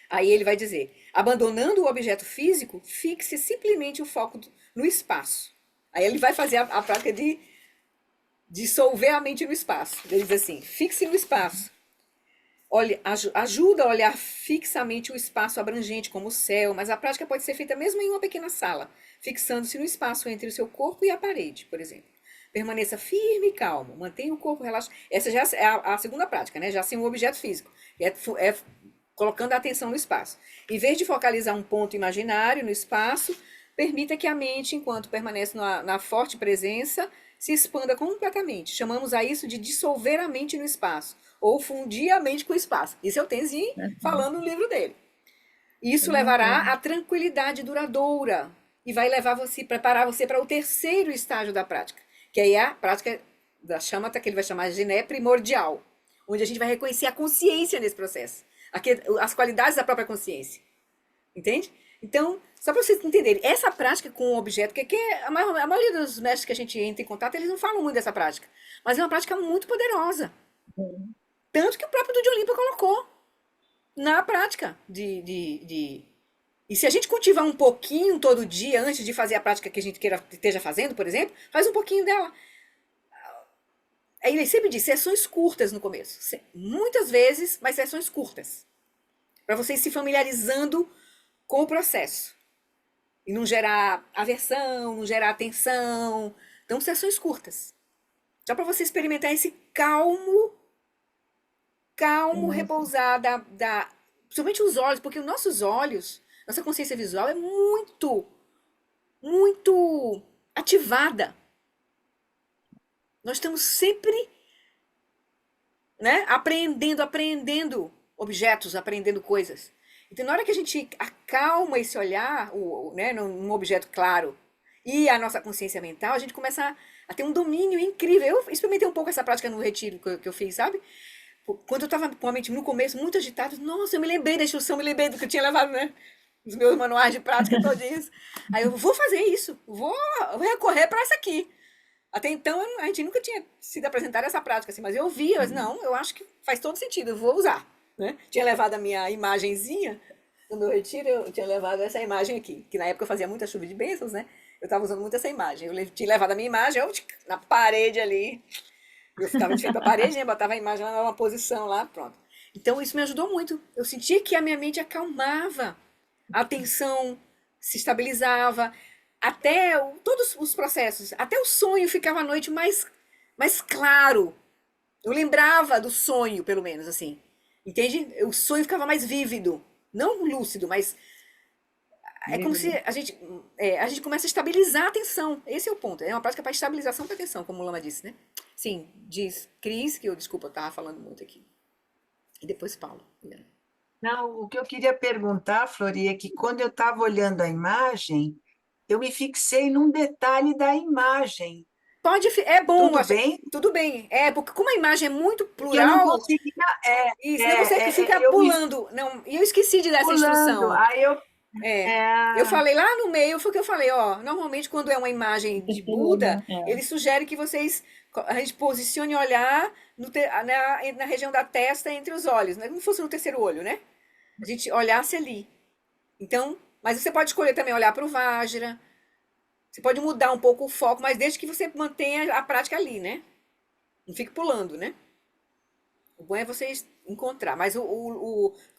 A: Aí ele vai dizer, abandonando o objeto físico, fixe simplesmente o foco no espaço. Aí ele vai fazer a prática de dissolver a mente no espaço. Ele diz assim, fixe no espaço. Olha, ajuda a olhar fixamente o espaço abrangente, como o céu, mas a prática pode ser feita mesmo em uma pequena sala, fixando-se no espaço entre o seu corpo e a parede, por exemplo. Permaneça firme e calmo, mantenha o corpo relaxado. Essa já é a segunda prática, né? Já sem o objeto físico. É colocando a atenção no espaço. Em vez de focalizar um ponto imaginário no espaço, permita que a mente, enquanto permanece na forte presença, se expanda completamente. Chamamos a isso de dissolver a mente no espaço, ou fundir a mente com o espaço. Isso é o Tenzin falando no livro dele. Isso levará à tranquilidade duradoura e vai preparar você para o terceiro estágio da prática, que aí é a prática da shamatha, que ele vai chamar de Jiné primordial, onde a gente vai reconhecer a consciência nesse processo, as qualidades da própria consciência. Entende? Então, só para vocês entenderem, essa prática com o objeto, que a maioria dos mestres que a gente entra em contato, eles não falam muito dessa prática, mas é uma prática muito poderosa. Tanto que o próprio Dude Olimpa colocou na prática E se a gente cultivar um pouquinho todo dia, antes de fazer a prática que a gente esteja fazendo, por exemplo, faz um pouquinho dela. Aí ele sempre diz, sessões curtas no começo. Muitas vezes, mas sessões curtas. Para vocês se familiarizando com o processo. E não gerar aversão, não gerar tensão. Então, sessões curtas. Só para você experimentar esse calmo repousar principalmente os olhos, porque os nossos olhos, nossa consciência visual é muito, muito ativada. Nós estamos sempre, né, apreendendo objetos, aprendendo coisas. Então, na hora que a gente acalma esse olhar, né, num objeto claro, e a nossa consciência mental, a gente começa a ter um domínio incrível. Eu experimentei um pouco essa prática no retiro que eu fiz, sabe? Quando eu estava com a mente no começo muito agitada, nossa, eu me lembrei da instrução, me lembrei do que eu tinha levado, né? Os meus manuais de prática todinhos. Aí eu vou fazer isso, vou recorrer para essa aqui. Até então, a gente nunca tinha sido apresentada essa prática, assim, mas eu vi, não, eu acho que faz todo sentido, eu vou usar, né? Tinha levado a minha imagenzinha, no meu retiro eu tinha levado essa imagem aqui, que na época eu fazia muita chuva de bênçãos, né? Eu estava usando muito essa imagem. Eu tinha levado a minha imagem, na parede ali, eu ficava de frente para a parede, né? Botava a imagem lá numa posição lá, pronto. Então isso me ajudou muito. Eu sentia que a minha mente acalmava, a atenção se estabilizava, até todos os processos, até o sonho ficava à noite mais claro. Eu lembrava do sonho, pelo menos, assim. Entende? O sonho ficava mais vívido. Não lúcido, mas é como se a gente começa a estabilizar a atenção. Esse é o ponto. É uma prática para estabilização da atenção, como o Lama disse, né? Sim, diz Cris, desculpa, eu estava falando muito aqui. E depois Paulo.
C: Não, o que eu queria perguntar, Flori, é que quando eu estava olhando a imagem, eu me fixei num detalhe da imagem.
A: É bom.
C: Tudo bem?
A: Tudo bem. Porque como a imem é muito
C: Porque eu não
A: plural,
C: conseguia.
A: isso, não, você fica
C: eu me
A: pulando. Não, e eu esqueci de dar essa
C: pulando.
A: instrução.
C: Aí eu.
A: Eu falei lá no meio, foi o que eu falei, normalmente quando é uma imagem de Buda, ele sugere que a gente posicione o olhar na região da testa entre os olhos, né? Como se fosse no terceiro olho, né? A gente olhasse ali. Então, mas você pode escolher também olhar para o Vajra, Você pode mudar um pouco o foco, mas desde que você mantenha a prática ali, né? Não fique pulando, né? O bom é você encontrar. Mas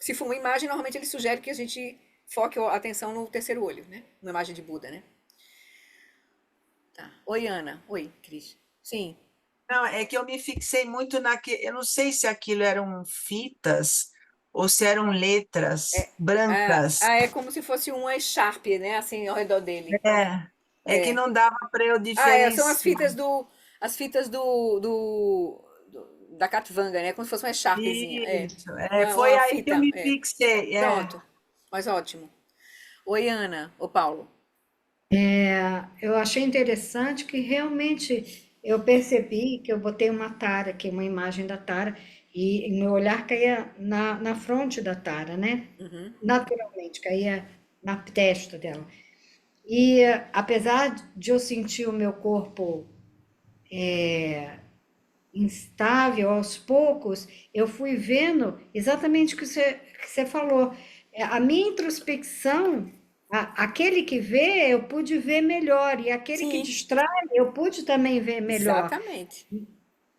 A: se for uma imagem, normalmente ele sugere que a gente foque a atenção no terceiro olho, né? Uma imagem de Buda, né? Tá. Oi, Ana. Oi, Cris. Sim.
C: Não, é que eu me fixei muito eu não sei se aquilo eram fitas ou se eram letras brancas.
A: É como se fosse uma echarpe, né? Assim, ao redor dele.
C: É que não dava para eu
A: São as
C: diferenciar.
A: fitas da Catvanga, né? Como se fosse uma echarpezinha.
C: Isso, foi
A: Uma
C: aí que eu
A: fita.
C: me fixei.
A: Pronto. Mas ótimo. Oi, Ana. Ô, Paulo.
E: Eu achei interessante que realmente eu percebi que eu botei uma tara aqui, uma imagem da tara, e meu olhar caía na fronte da tara, né? Naturalmente, caía na testa dela. E apesar de eu sentir o meu corpo instável aos poucos, eu fui vendo exatamente o que você falou. A minha introspecção, aquele que vê, eu pude ver melhor, e aquele que
A: Sim,
E: distrai, eu pude também ver melhor.
A: exatamente.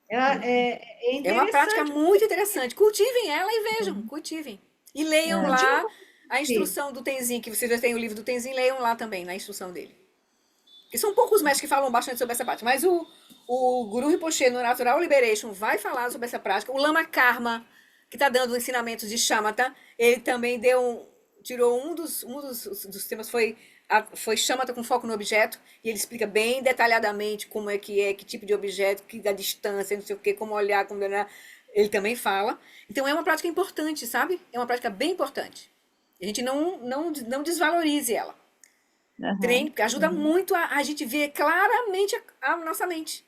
E: É
A: É uma prática
E: interessante.
A: muito interessante. Cultivem ela e vejam, cultivem. E leiam
E: Cultiva
A: lá
E: como
A: a
E: se-
A: instrução do Tenzin, que vocês já têm o livro do Tenzin, leiam lá também, na instrução dele. Que são poucos mestres que falam bastante sobre essa prática, mas o Guru Rinpoche no Natural Liberation vai falar sobre essa prática. O Lama Karma, que está dando ensinamentos de Shamatha, ele também tirou dos temas foi Shamatha com foco no objeto, e ele explica bem detalhadamente como é, que tipo de objeto, que da distância, não sei o que, como olhar, como olhar. Ele também fala. Então é uma prática importante, sabe? É uma prática bem importante. A gente não desvalorize ela. Treine,
B: Aham,
A: porque ajuda muito a gente ver claramente a nossa mente.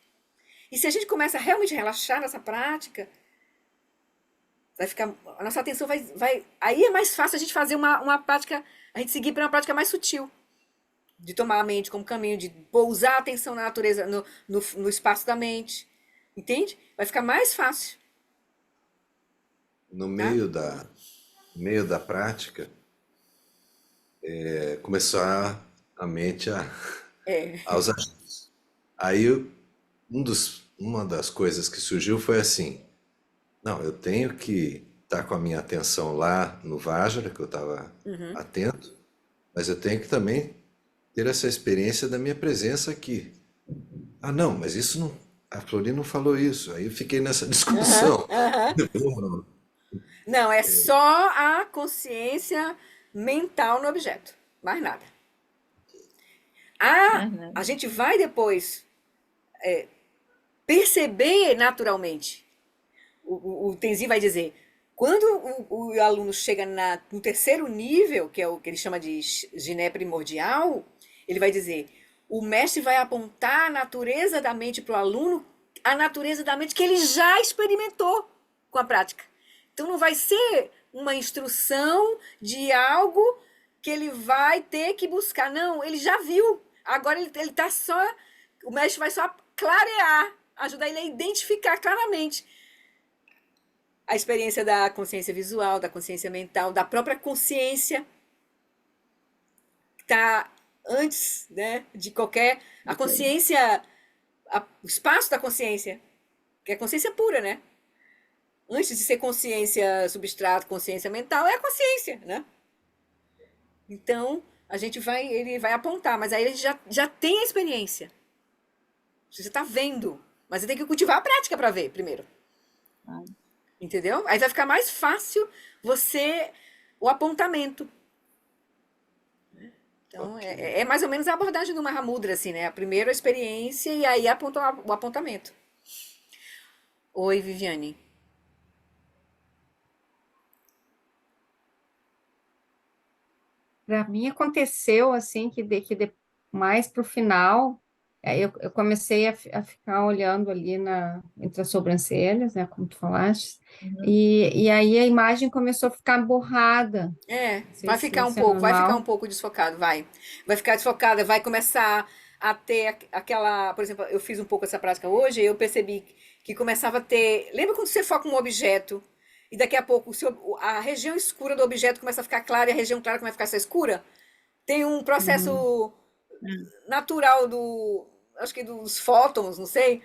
A: E se a gente começa a realmente relaxar nessa prática, vai ficar. A nossa atenção vai. Aí é mais fácil a gente fazer uma prática, a gente seguir para uma prática mais sutil. De tomar a mente como caminho, de pousar a atenção na natureza, no espaço da mente. Entende? Vai ficar mais fácil,
D: No
A: tá?
D: meio da prática, começou a mente aos achismos. Aí uma das coisas que surgiu foi assim, não, eu tenho que estar com a minha atenção lá no Vajra, que eu estava atento, mas eu tenho que também ter essa experiência da minha presença aqui. Ah, não, mas isso não. A Flori não falou isso. Aí eu fiquei nessa discussão.
A: Não, é só a consciência mental no objeto. Mais nada.
B: aham.
A: A gente vai depois perceber naturalmente. O Tenzin vai dizer, quando o aluno chega no terceiro nível, que é o que ele chama de giné primordial, ele vai dizer, o mestre vai apontar a natureza da mente para o aluno, a natureza da mente que ele já experimentou com a prática. Então não vai ser uma instrução de algo que ele vai ter que buscar. Não, ele já viu. Agora ele tá só. O mestre vai só clarear, ajudar ele a identificar claramente a experiência da consciência visual, da consciência mental, da própria consciência que está antes, né, de qualquer. A consciência, o espaço da consciência, que é a consciência pura, né? Antes de ser consciência substrato, consciência mental, é a consciência, né? Então, ele vai apontar, mas aí ele já tem a experiência. Você está vendo, mas você tem que cultivar a prática para ver primeiro.
B: Ah,
A: Entendeu? Aí vai ficar mais fácil o apontamento. Então,
D: Ok.
A: é mais ou menos a abordagem do Mahamudra, assim, né? Primeiro a experiência e aí o apontamento. Oi, Viviane.
F: Para mim aconteceu assim mais para o final, eu comecei a ficar olhando ali entre as sobrancelhas, né, como tu falaste,
B: uhum.
F: e aí a imagem começou a ficar borrada. Não sei
A: Vai
F: se
A: ficar um
F: isso é
A: pouco, vai ficar um
F: normal.
A: pouco desfocado, vai. Vai ficar desfocada, vai começar a ter aquela, por exemplo, eu fiz um pouco essa prática hoje e eu percebi que começava a ter, lembra quando você foca um objeto e daqui a pouco a região escura do objeto começa a ficar clara e a região clara começa a ficar escura? Tem um
F: Uhum.
A: processo natural acho que dos fótons, não sei.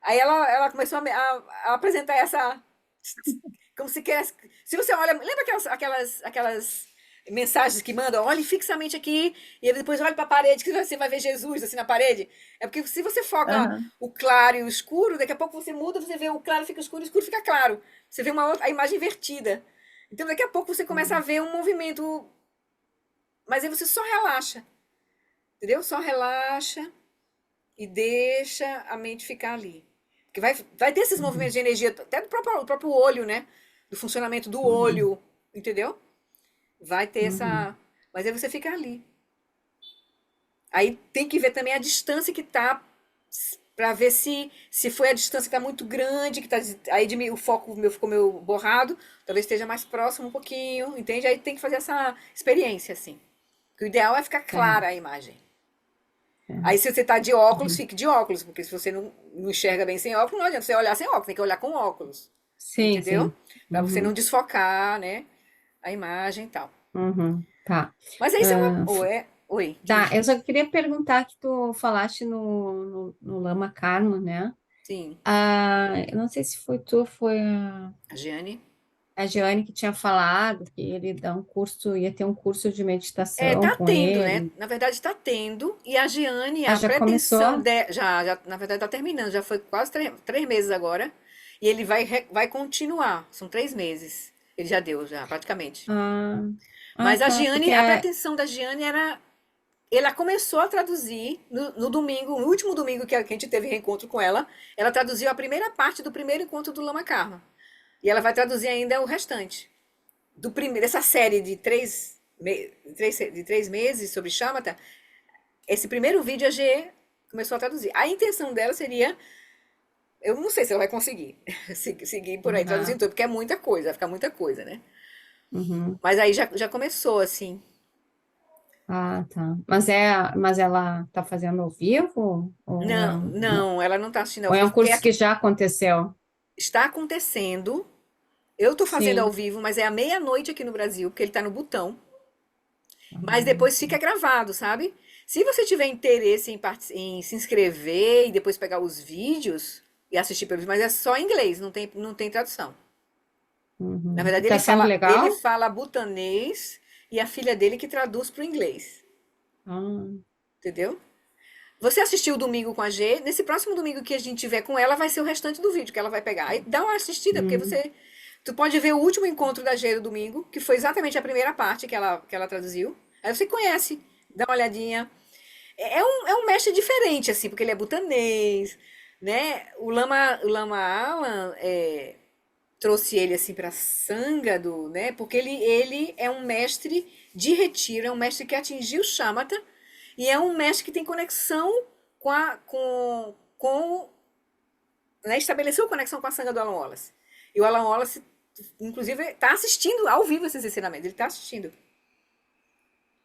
A: Aí ela começou a apresentar essa, como se quer, se você olha, lembra aquelas mensagens que mandam, olhe fixamente aqui, e ele depois olha para a parede, que você vai ver Jesus assim na parede. É porque se você foca
B: Aham.
A: o claro e o escuro, daqui a pouco você muda, você vê o claro fica escuro, o escuro fica claro. Você vê a imagem invertida. Então daqui a pouco você começa a ver um movimento, mas aí você só relaxa, entendeu? Só relaxa e deixa a mente ficar ali. Porque vai ter esses movimentos de energia, até do próprio olho, né? Do funcionamento do olho, entendeu? Vai ter essa. Mas aí você fica ali. Aí tem que ver também a distância que tá, para ver se foi a distância que tá muito grande, que tá, aí o foco meu ficou meio borrado, talvez esteja mais próximo um pouquinho, entende? Aí tem que fazer essa experiência, assim. Porque o ideal é ficar clara a imagem. Aí se você tá de óculos, fique de óculos, porque se você não enxerga bem sem óculos, não adianta você olhar sem óculos, tem que olhar com óculos,
F: Sim,
A: entendeu?
F: sim.
A: Para você não
F: Uhum,
A: desfocar, né, a imagem e tal.
F: uhum, tá.
A: Mas aí isso é uma.
F: Ah,
A: Oi,
F: tá,
A: diz.
F: eu só queria perguntar que tu falaste no Lama Karma, né?
A: Sim,
F: Eu não sei se foi tu, foi
A: a Giane.
F: a Jeane que tinha falado que ele dá um curso, ia ter um curso de
A: É,
F: meditação
A: tá
F: com
A: tendo, né?
F: ele.
A: Na verdade, tá tendo. E a Giane,
F: Ah,
A: a
F: já
A: pretensão
F: começou?
A: de, já, na verdade, tá terminando. Já foi quase 3 meses agora. E ele vai continuar. São 3 meses. Ele já deu, já, praticamente.
F: Ah,
A: Mas a
F: tá, porque
A: Giane, a pretensão da Giane era. Ela começou a traduzir no domingo, no último domingo que a gente teve reencontro com ela. Ela traduziu a primeira parte do primeiro encontro do Lama Karma. E ela vai traduzir ainda o restante. Dessa série de 3 meses sobre Shamatha, esse primeiro vídeo a G começou a traduzir. A intenção dela seria, eu não sei se ela vai conseguir seguir por aí traduzindo
F: Aham,
A: tudo, porque é muita coisa, vai ficar muita coisa, né?
F: uhum.
A: Mas aí já começou, assim.
F: Ah, tá. Mas ela tá fazendo ao vivo?
A: Não, não, ela não está assistindo ao
F: Ou é um
A: vivo, porque
F: curso que já aconteceu?
A: está acontecendo. Eu estou fazendo ao
F: Sim.
A: vivo, mas é à meia-noite aqui no Brasil, porque ele está no Butão. Mas
F: Ah,
A: depois fica gravado, sabe? Se você tiver interesse em se inscrever e depois pegar os vídeos e assistir pelo vídeo, mas é só em inglês, não tem tradução. Na
F: uhum.
A: verdade,
F: Tá sendo
A: ele
F: legal?
A: fala butanês e a filha dele que traduz para o inglês.
F: Ah,
A: Entendeu? Você assistiu o domingo com a G, nesse próximo domingo que a gente tiver com ela, vai ser o restante do vídeo que ela vai pegar. Aí dá uma assistida, porque
F: hum,
A: tu pode ver o último encontro da G do domingo, que foi exatamente a primeira parte que ela traduziu. Aí você conhece, dá uma olhadinha. É um mestre diferente, assim, porque ele é butanês, né? O Lama Alan trouxe ele, assim, pra Sangado, né? Porque ele é um mestre de retiro, é um mestre que atingiu Shamatha, e é um mestre que tem conexão com né? Estabeleceu conexão com a Sangha do Alan Wallace. E o Alan Wallace, inclusive, está assistindo ao vivo esses ensinamentos, ele está assistindo.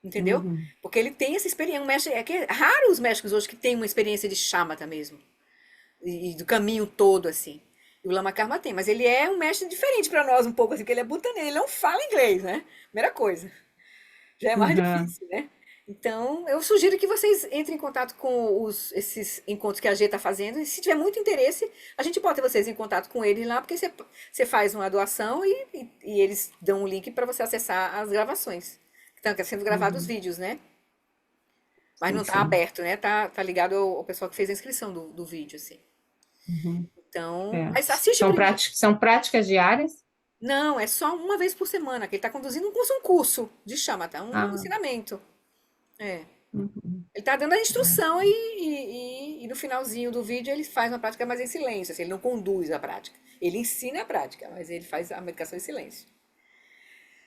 A: Entendeu?
F: uhum,
A: Porque ele tem essa experiência. Um mestre, é que é raro os médicos hoje que têm uma experiência de shamatha mesmo. E do caminho todo, assim. E o Lama Karma tem, mas ele é um mestre diferente para nós um pouco, assim, porque ele é butanês, ele não fala inglês, né? Primeira coisa. Já é mais
F: uhum,
A: difícil, né? Então, eu sugiro que vocês entrem em contato com esses encontros que a G está fazendo. E se tiver muito interesse, a gente bota vocês em contato com eles lá, porque você faz uma doação e eles dão um link para você acessar as gravações. Estão sendo gravados os
F: uhum.
A: vídeos, né? Mas
F: Sim,
A: não tá
F: sim.
A: aberto, né? Tá ligado ao pessoal que fez a inscrição do vídeo, assim.
F: Uhum.
A: Então,
F: É.
A: mas assiste primeiro.
F: São práticas diárias?
A: Não, é só uma vez por semana que ele tá conduzindo um curso de Shamatha, um
F: Ah,
A: ensinamento. É.
F: uhum.
A: Ele tá dando a
F: É.
A: instrução e no finalzinho do vídeo ele faz uma prática mais em silêncio, assim, ele não conduz a prática. Ele ensina a prática, mas ele faz a meditação em silêncio.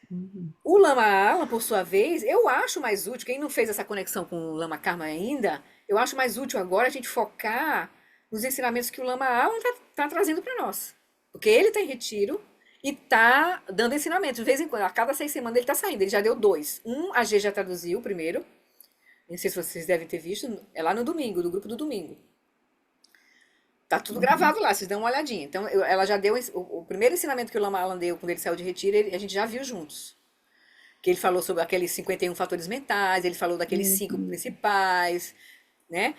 F: Uhum.
A: O Lama Alan, por sua vez, eu acho mais útil, quem não fez essa conexão com o Lama Karma ainda, eu acho mais útil agora a gente focar nos ensinamentos que o Lama Alan tá trazendo para nós. Porque ele está em retiro e tá dando ensinamentos. De vez em quando, a cada 6 semanas ele está saindo. Ele já deu 2. A G já traduziu o primeiro. Não sei se vocês devem ter visto. É lá no domingo, do grupo do domingo. Tá tudo
F: Uhum.
A: gravado lá, vocês dão uma olhadinha. Então, ela já deu o primeiro ensinamento que o Lama Alan deu quando ele saiu de retiro, a gente já viu juntos. que ele falou sobre aqueles 51 fatores mentais, ele falou daqueles 5 principais, né?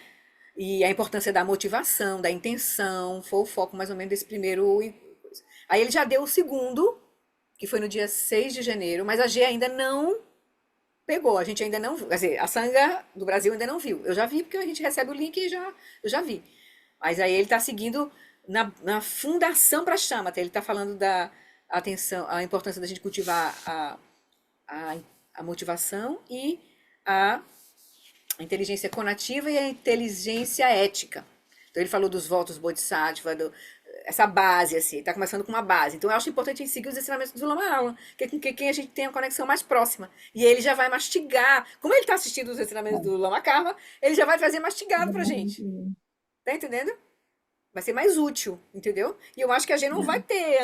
A: E a importância da motivação, da intenção, foi o foco mais ou menos desse primeiro. Aí ele já deu o segundo, que foi no dia 6 de janeiro, mas a G ainda não pegou, a gente ainda não viu. Quer dizer, a Sangha do Brasil ainda não viu. Eu já vi porque a gente recebe o link e eu já vi. Mas aí ele está seguindo na fundação para Shamatha. Ele está falando da atenção, a importância da gente cultivar a motivação e a inteligência conativa e a inteligência ética. Então ele falou dos votos Bodhisattva, essa base, assim, está começando com uma base. Então eu acho importante a gente seguir os ensinamentos do Lama Alam, que é com quem a gente tem a conexão mais próxima. E ele já vai mastigar. Como ele está assistindo os ensinamentos do Lama Karma, ele já vai trazer mastigado pra gente. Tá entendendo? Vai ser mais útil, entendeu? E eu acho que a gente não vai ter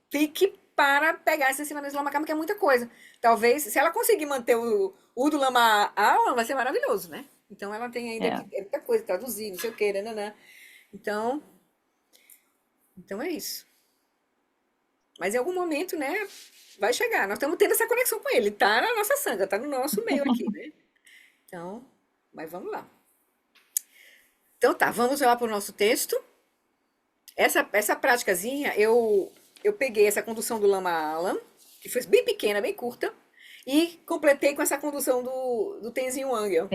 A: pique para pegar esses ensinamentos do Lama Karma, que é muita coisa. Talvez, se ela conseguir manter o do Lama Alam, vai ser maravilhoso, né? Então ela tem ainda que, muita coisa, traduzir, não sei o que, nananã. Então é isso. Mas em algum momento, né, vai chegar. Nós estamos tendo essa conexão com ele. Tá na nossa sanga, tá no nosso meio aqui, né? Então, mas vamos lá. Então tá, vamos lá para o nosso texto. Essa práticazinha, eu peguei essa condução do Lama Alam, que foi bem pequena, bem curta, e completei com essa condução do Tenzin Wangyal.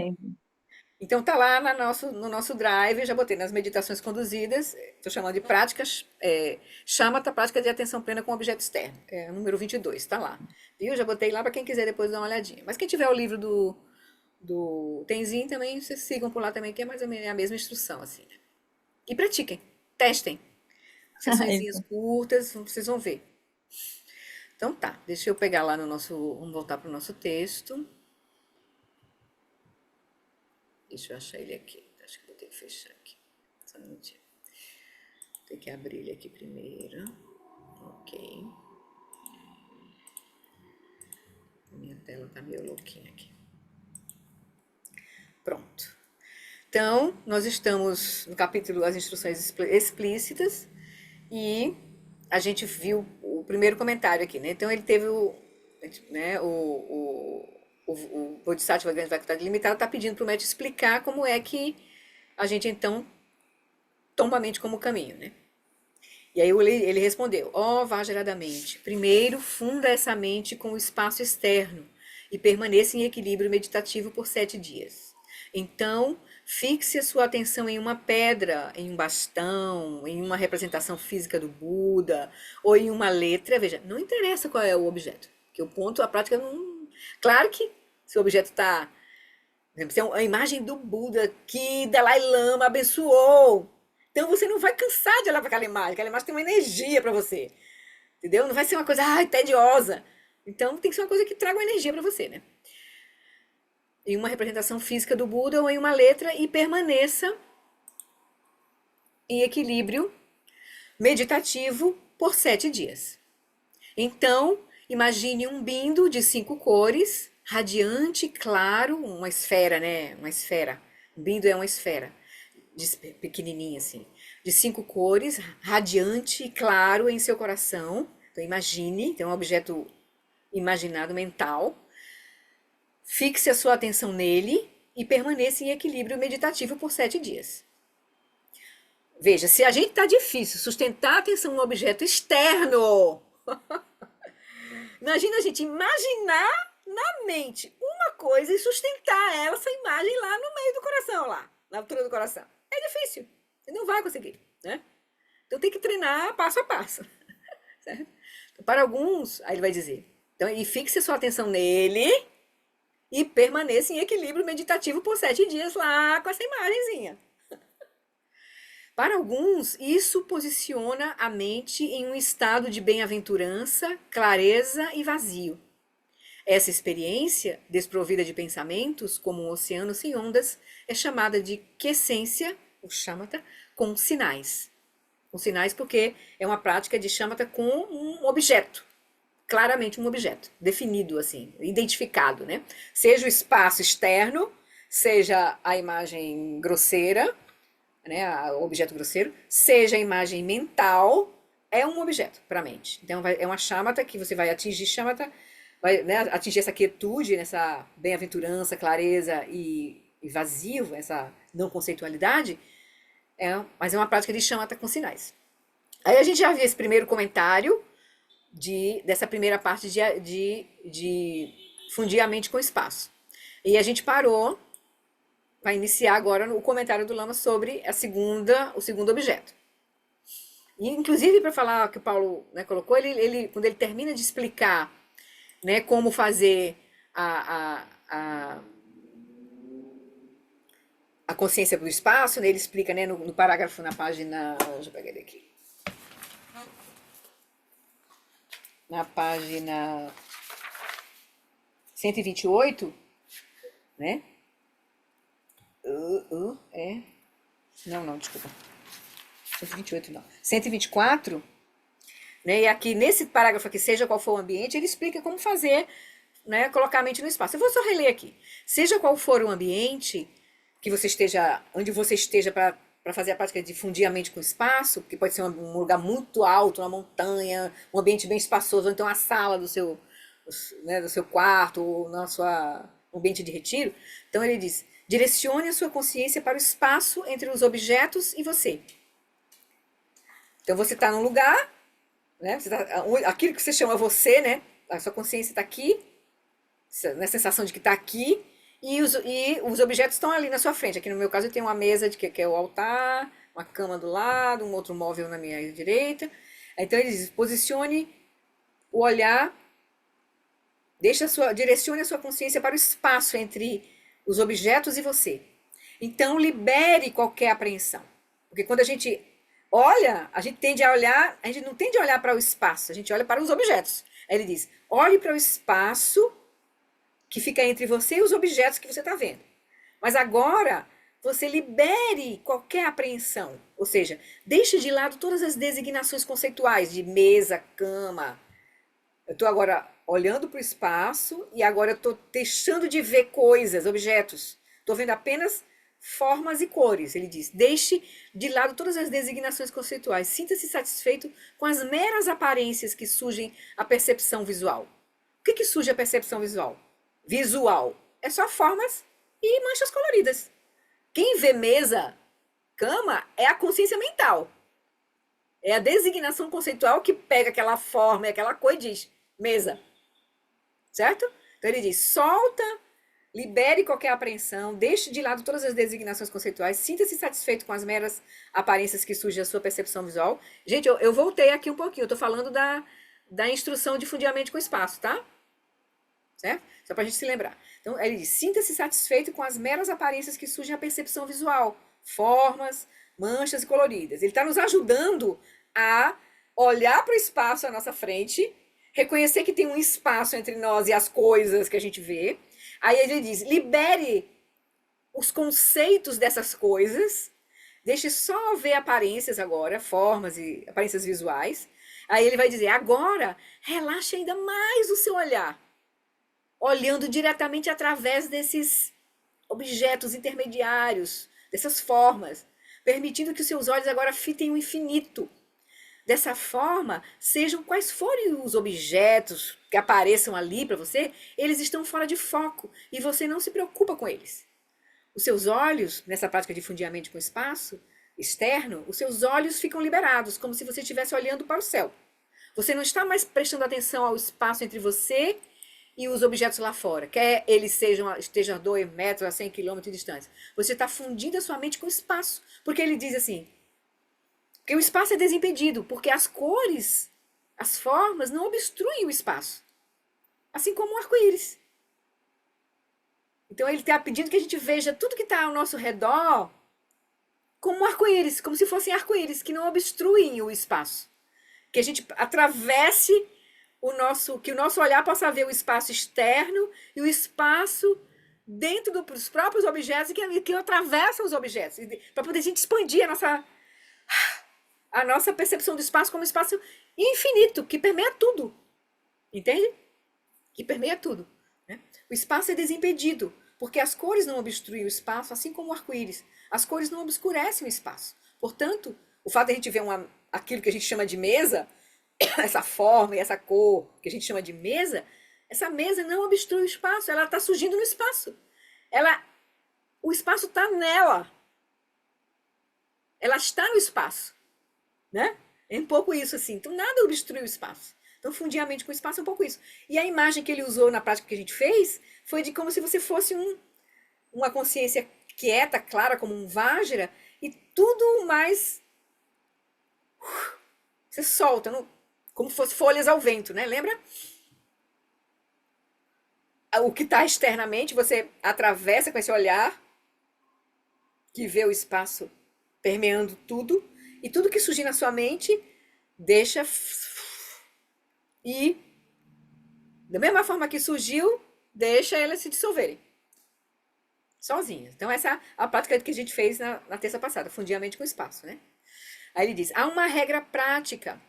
A: Então tá lá no nosso drive, eu já botei nas meditações conduzidas, estou chamando de práticas, Shamatha, prática de atenção plena com objeto externo, o número 22, tá lá. Viu? Já botei lá para quem quiser depois dar uma olhadinha. Mas quem tiver o livro do Tenzin também, vocês sigam por lá também, que é mais ou menos a mesma instrução, assim, né? E pratiquem, testem. Sessõezinhas curtas, vocês vão ver. Então tá, deixa eu pegar lá vamos voltar para o nosso texto. Deixa eu achar ele aqui. Acho que vou ter que fechar aqui. Só um minutinho. Tem que abrir ele aqui primeiro. Ok. Minha tela tá meio louquinha aqui. Pronto. Então, nós estamos no capítulo As Instruções Explícitas e a gente viu o primeiro comentário aqui, né? Então, ele teve o Bodhisattva Grande Faculdade Limitada está pedindo para o médico explicar como é que a gente, então, toma a mente como caminho, né? E aí ele respondeu, Vajradamente, primeiro funda essa mente com o espaço externo e permaneça em equilíbrio meditativo por 7 dias. Então, fixe a sua atenção em uma pedra, em um bastão, em uma representação física do Buda, ou em uma letra. Veja, não interessa qual é o objeto, que o ponto, a prática não... Claro que se o objeto está... Se é a imagem do Buda que Dalai Lama abençoou, então você não vai cansar de olhar para aquela imagem tem uma energia para você, entendeu? Não vai ser uma coisa tediosa. Então tem que ser uma coisa que traga uma energia para você, né? Em uma representação física do Buda ou em uma letra e permaneça em equilíbrio meditativo por 7 dias. Então, imagine um bindo de 5 cores, radiante, claro, uma esfera, né? Uma esfera. Um bindo é uma esfera, pequenininha assim, de 5 cores, radiante e claro em seu coração. Então, imagine, tem um objeto imaginado mental. Fixe a sua atenção nele e permaneça em equilíbrio meditativo por 7 dias. Veja, se a gente está difícil sustentar a atenção no objeto externo, imagina a gente imaginar na mente uma coisa e sustentar essa imagem lá no meio do coração, lá, na altura do coração. É difícil, você não vai conseguir, né? Então tem que treinar passo a passo. Certo? Então, para alguns, aí ele vai dizer, então, e fixe a sua atenção nele e permaneça em equilíbrio meditativo por 7 dias lá com essa imagenzinha. Para alguns, isso posiciona a mente em um estado de bem-aventurança, clareza e vazio. Essa experiência, desprovida de pensamentos, como um oceano sem ondas, é chamada de quiescência, o shamatha, com sinais. Com sinais porque é uma prática de shamatha com um objeto. Claramente um objeto, definido assim, identificado, né? Seja o espaço externo, seja a imagem grosseira, né, o objeto grosseiro, seja a imagem mental, é um objeto para a mente. Então é uma shamatha que você vai atingir shamatha vai, né, atingir essa quietude, essa bem-aventurança, clareza e vazio, essa não conceitualidade, mas é uma prática de chamata com sinais. Aí a gente já viu esse primeiro comentário dessa primeira parte de fundir a mente com o espaço. E a gente parou para iniciar agora o comentário do Lama sobre o segundo objeto. E, inclusive, para falar que o Paulo, né, colocou, quando ele termina de explicar, né, como fazer a consciência do espaço, né, ele explica, né, no parágrafo, na página. Deixa eu pegar ele aqui. Na página 128, né? Não, desculpa. 128 não. 124, né? E aqui nesse parágrafo aqui, seja qual for o ambiente, ele explica como fazer, né, colocar a mente no espaço. Eu vou só reler aqui. Seja qual for o ambiente que você esteja, onde você esteja para fazer a prática de fundir a mente com o espaço, que pode ser um lugar muito alto, uma montanha, um ambiente bem espaçoso, ou então a sala do seu, né, do seu quarto, ou um ambiente de retiro. Então ele diz: direcione a sua consciência para o espaço entre os objetos e você. Então você está num lugar, né? Aquilo que você chama você, né? A sua consciência está aqui, na sensação de que está aqui, e os objetos estão ali na sua frente. Aqui no meu caso eu tenho uma mesa que é o altar, uma cama do lado, um outro móvel na minha direita. Então ele diz: posicione o olhar, direcione a sua consciência para o espaço entre os objetos e você. Então libere qualquer apreensão. Porque quando a gente olha, a gente não tende a olhar para o espaço, a gente olha para os objetos. Aí ele diz: olhe para o espaço que fica entre você e os objetos que você está vendo. Mas agora, você libere qualquer apreensão. Ou seja, deixe de lado todas as designações conceituais de mesa, cama. Eu estou agora olhando para o espaço e agora eu estou deixando de ver coisas, objetos. Estou vendo apenas formas e cores. Ele diz: deixe de lado todas as designações conceituais. Sinta-se satisfeito com as meras aparências que surgem à percepção visual. O que surge à percepção visual? Visual é só formas e manchas coloridas. Quem vê mesa, cama, é a consciência mental. É a designação conceitual que pega aquela forma e aquela cor e diz mesa. Certo? Então ele diz: solta, libere qualquer apreensão, deixe de lado todas as designações conceituais, sinta-se satisfeito com as meras aparências que surgem da sua percepção visual. Gente, eu voltei aqui um pouquinho, eu estou falando da instrução de fundir a mente com o espaço, tá? Certo? Só para a gente se lembrar. Então, ele diz: sinta-se satisfeito com as meras aparências que surgem à percepção visual, formas, manchas coloridas. Ele está nos ajudando a olhar para o espaço à nossa frente, reconhecer que tem um espaço entre nós e as coisas que a gente vê. Aí ele diz: libere os conceitos dessas coisas, deixe só ver aparências agora, formas e aparências visuais. Aí ele vai dizer: agora, relaxe ainda mais o seu olhar, olhando diretamente através desses objetos intermediários, dessas formas, permitindo que os seus olhos agora fitem o infinito. Dessa forma, sejam quais forem os objetos que apareçam ali para você, eles estão fora de foco e você não se preocupa com eles. Os seus olhos, nessa prática de fundir a mente com o espaço externo, os seus olhos ficam liberados, como se você estivesse olhando para o céu. Você não está mais prestando atenção ao espaço entre você e os objetos lá fora, quer eles estejam a 2 metros, a 100 quilômetros de distância. Você está fundindo a sua mente com o espaço, porque ele diz assim, que o espaço é desimpedido, porque as cores, as formas não obstruem o espaço, assim como o arco-íris. Então ele está pedindo que a gente veja tudo que está ao nosso redor como um arco-íris, como se fossem arco-íris, que não obstruem o espaço. Que a gente atravesse que o nosso olhar possa ver o espaço externo e o espaço dentro dos próprios objetos e que atravessa os objetos, para poder a gente expandir a nossa percepção do espaço como um espaço infinito, que permeia tudo. Entende? Que permeia tudo. Né? O espaço é desimpedido, porque as cores não obstruem o espaço, assim como o arco-íris. As cores não obscurecem o espaço. Portanto, o fato de a gente ver aquilo que a gente chama de mesa, essa forma e essa cor que a gente chama de mesa, Essa mesa não obstrui o espaço, ela está surgindo no espaço. O espaço está nela. Ela está no espaço, né? É um pouco isso assim. Então nada obstrui o espaço. Então fundir a mente com o espaço é um pouco isso. E a imagem que ele usou na prática que a gente fez foi de como se você fosse uma consciência quieta, clara, como um Vajra, e tudo mais você solta, como se fosse folhas ao vento, né? Lembra? O que está externamente, você atravessa com esse olhar que vê o espaço permeando tudo, e tudo que surgir na sua mente, deixa e, da mesma forma que surgiu, deixa elas se dissolverem. Sozinhas. Então, essa é a prática que a gente fez na terça passada, fundir a mente com o espaço, né? Aí ele diz, há uma regra prática,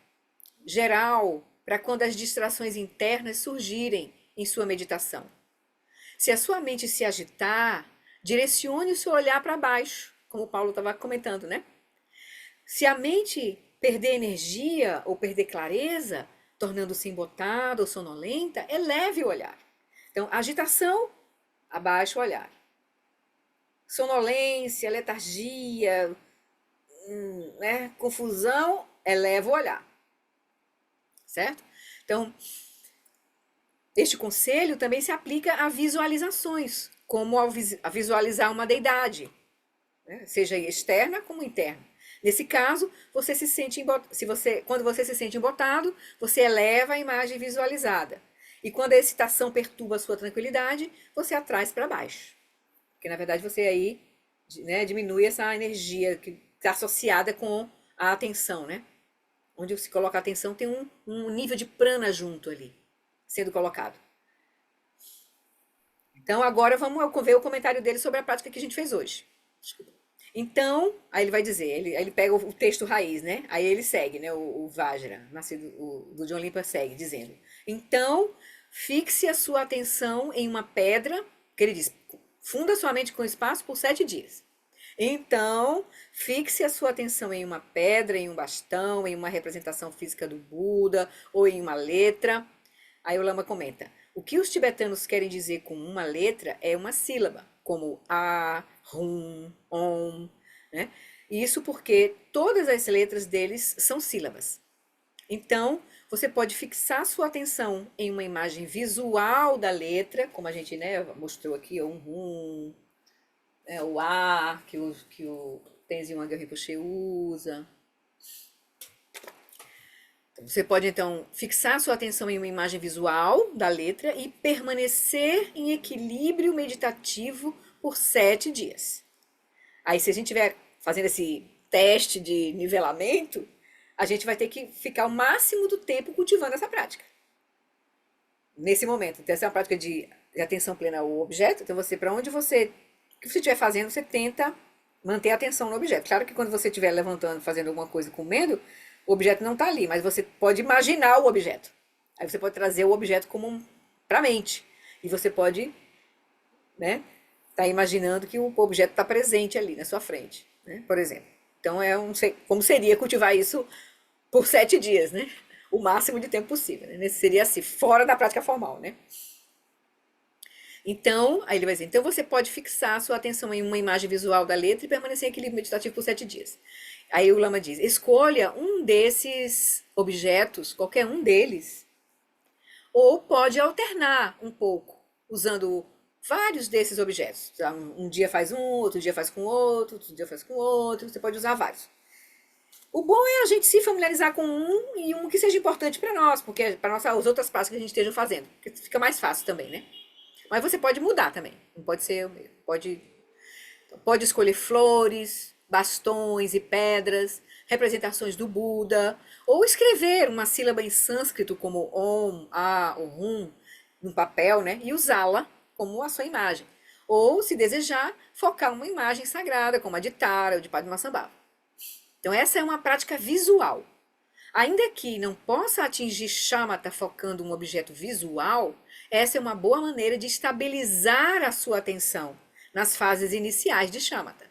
A: geral, para quando as distrações internas surgirem em sua meditação. Se a sua mente se agitar, direcione o seu olhar para baixo, como o Paulo estava comentando, né? Se a mente perder energia ou perder clareza, tornando-se embotada ou sonolenta, eleve o olhar. Então, agitação, abaixa o olhar. Sonolência, letargia, né, confusão, eleva o olhar. Certo? Então, este conselho também se aplica a visualizações, como a visualizar uma deidade, né, seja externa como interna. Nesse caso, você se sente quando você se sente embotado, você eleva a imagem visualizada. E quando a excitação perturba a sua tranquilidade, você a traz para baixo. Porque, na verdade, você aí, né, diminui essa energia que está associada com a atenção, né? Onde se coloca a atenção, tem um nível de prana junto ali, sendo colocado. Então, agora vamos ver o comentário dele sobre a prática que a gente fez hoje. Desculpa. Então, aí ele vai dizer, ele pega o texto raiz, né? Aí ele segue, né? O Vajra, nascido do John Limpa, segue, dizendo: então, fixe a sua atenção em uma pedra, que ele diz, funda sua mente com o espaço por 7 dias. Então, fixe a sua atenção em uma pedra, em um bastão, em uma representação física do Buda, ou em uma letra. Aí o Lama comenta, o que os tibetanos querem dizer com uma letra é uma sílaba, como A, Rum, Om, né? Isso porque todas as letras deles são sílabas. Então, você pode fixar sua atenção em uma imagem visual da letra, como a gente, né, mostrou aqui, um Rum, o A, que o Tenzin Wangyal Rinpoche usa. Você pode, então, fixar sua atenção em uma imagem visual da letra e permanecer em equilíbrio meditativo por 7 dias. Aí, se a gente estiver fazendo esse teste de nivelamento, a gente vai ter que ficar o máximo do tempo cultivando essa prática. Nesse momento. Então, essa é uma prática de atenção plena ao objeto. Então, para onde você... O que você estiver fazendo, você tenta manter a atenção no objeto. Claro que quando você estiver levantando, fazendo alguma coisa com medo, o objeto não está ali, mas você pode imaginar o objeto. Aí você pode trazer o objeto como para a mente. E você pode, né, tá imaginando que o objeto está presente ali na sua frente, né, por exemplo. Então, como seria cultivar isso por 7 dias, né? O máximo de tempo possível. Né? Seria assim, fora da prática formal, né? Então, aí ele vai dizer, então você pode fixar a sua atenção em uma imagem visual da letra e permanecer em equilíbrio meditativo por 7 dias. Aí o Lama diz, escolha um desses objetos, qualquer um deles, ou pode alternar um pouco, usando vários desses objetos. Um dia faz um, outro dia faz com outro dia faz com outro, você pode usar vários. O bom é a gente se familiarizar com um e um que seja importante para nós, porque para as outras práticas que a gente esteja fazendo, porque fica mais fácil também, né? Mas você pode mudar também. Não pode ser o mesmo. Pode escolher flores, bastões e pedras, representações do Buda, ou escrever uma sílaba em sânscrito como Om, A ou Hum no papel, né? E usá-la como a sua imagem. Ou, se desejar, focar uma imagem sagrada, como a de Tara ou de Padmasambhava. Então, essa é uma prática visual. Ainda que não possa atingir shamatha focando um objeto visual, essa é uma boa maneira de estabilizar a sua atenção nas fases iniciais de shamatha.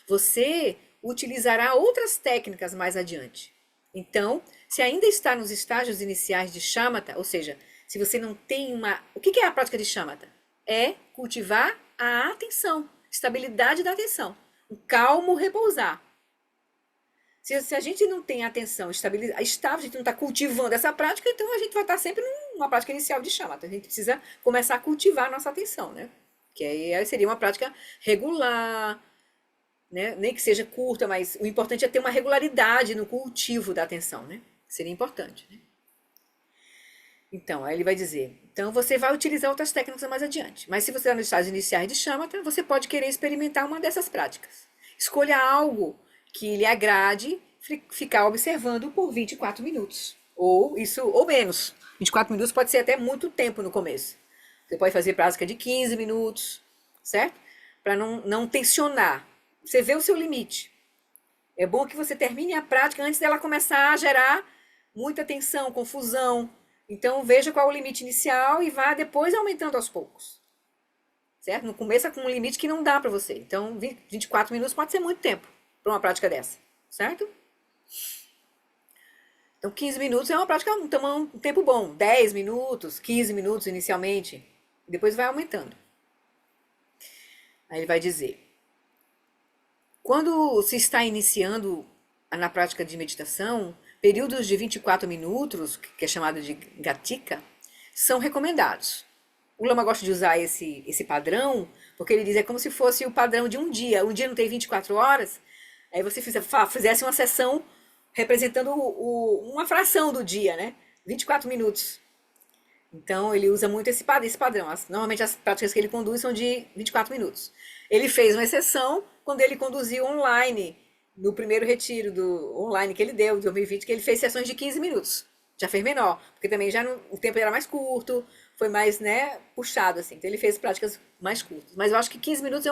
A: Você utilizará outras técnicas mais adiante. Então, se ainda está nos estágios iniciais de shamatha, ou seja, Se você não tem uma... O que é a prática de shamatha? É cultivar a atenção, estabilidade da atenção. Um calmo repousar. Se a gente não tem atenção estável, a gente não está cultivando essa prática, então a gente vai estar sempre numa prática inicial de shamatha. A gente precisa começar a cultivar a nossa atenção, né? Que aí seria uma prática regular, né? Nem que seja curta, mas o importante é ter uma regularidade no cultivo da atenção, né? Seria importante, né? Então, aí ele vai dizer, então você vai utilizar outras técnicas mais adiante. Mas se você está nos estágios iniciais de shamatha, você pode querer experimentar uma dessas práticas. Escolha algo que lhe agrade, ficar observando por 24 minutos. Ou menos. 24 minutos pode ser até muito tempo no começo. Você pode fazer prática de 15 minutos, certo? Para não tensionar. Você vê o seu limite. É bom que você termine a prática antes dela começar a gerar muita tensão, confusão. Então, veja qual é o limite inicial e vá depois aumentando aos poucos. Certo? Não começa com um limite que não dá para você. Então, 24 minutos pode ser muito tempo para uma prática dessa. Certo? Então, 15 minutos é uma prática, um tempo bom. 10 minutos, 15 minutos inicialmente. Depois vai aumentando. Aí ele vai dizer... Quando se está iniciando na prática de meditação, períodos de 24 minutos, que é chamado de gatika, são recomendados. O Lama gosta de usar esse padrão, porque ele diz é como se fosse o padrão de um dia. Um dia não tem 24 horas, aí você fizesse uma sessão representando uma fração do dia, né? 24 minutos. Então, ele usa muito esse padrão. Normalmente, as práticas que ele conduz são de 24 minutos. Ele fez uma exceção quando ele conduziu online, no primeiro retiro online que ele deu, de 2020, que ele fez sessões de 15 minutos. Já fez menor, porque também o tempo era mais curto, foi mais, né, puxado, assim. Então, ele fez práticas mais curtas. Mas eu acho que 15 minutos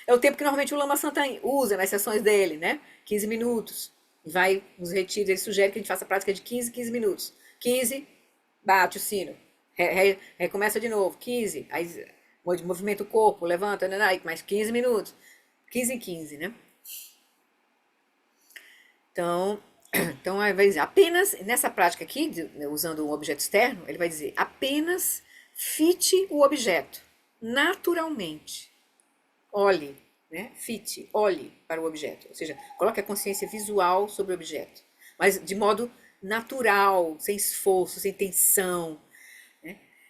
A: é o tempo que normalmente o Lama Santa usa nas sessões dele, né? 15 minutos. Vai nos retiros, ele sugere que a gente faça a prática de 15 minutos. 15, bate o sino. Recomeça de novo, 15, aí movimenta o corpo, levanta, aí mais 15 minutos, 15 em 15, né? Então aí vai dizer, apenas, nessa prática aqui, usando um objeto externo, ele vai dizer, apenas fite o objeto, naturalmente. Olhe, né? Fite, olhe para o objeto, ou seja, coloque a consciência visual sobre o objeto, mas de modo natural, sem esforço, sem tensão,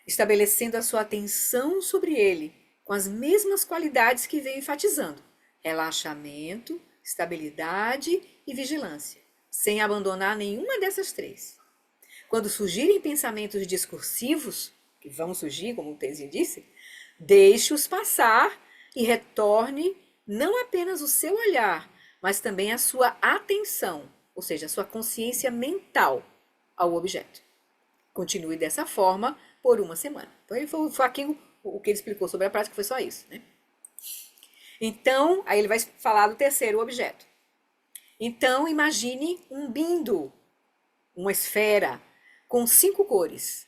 A: estabelecendo a sua atenção sobre ele, com as mesmas qualidades que veio enfatizando: relaxamento, estabilidade e vigilância, sem abandonar nenhuma dessas três. Quando surgirem pensamentos discursivos, que vão surgir, como o Tenzin disse, deixe-os passar e retorne não apenas o seu olhar, mas também a sua atenção, ou seja, a sua consciência mental ao objeto. Continue dessa forma por uma semana. Então, ele foi aqui o que ele explicou sobre a prática, foi só isso, né? Então, aí ele vai falar do terceiro objeto. Então, imagine um bindu, uma esfera, com 5 cores,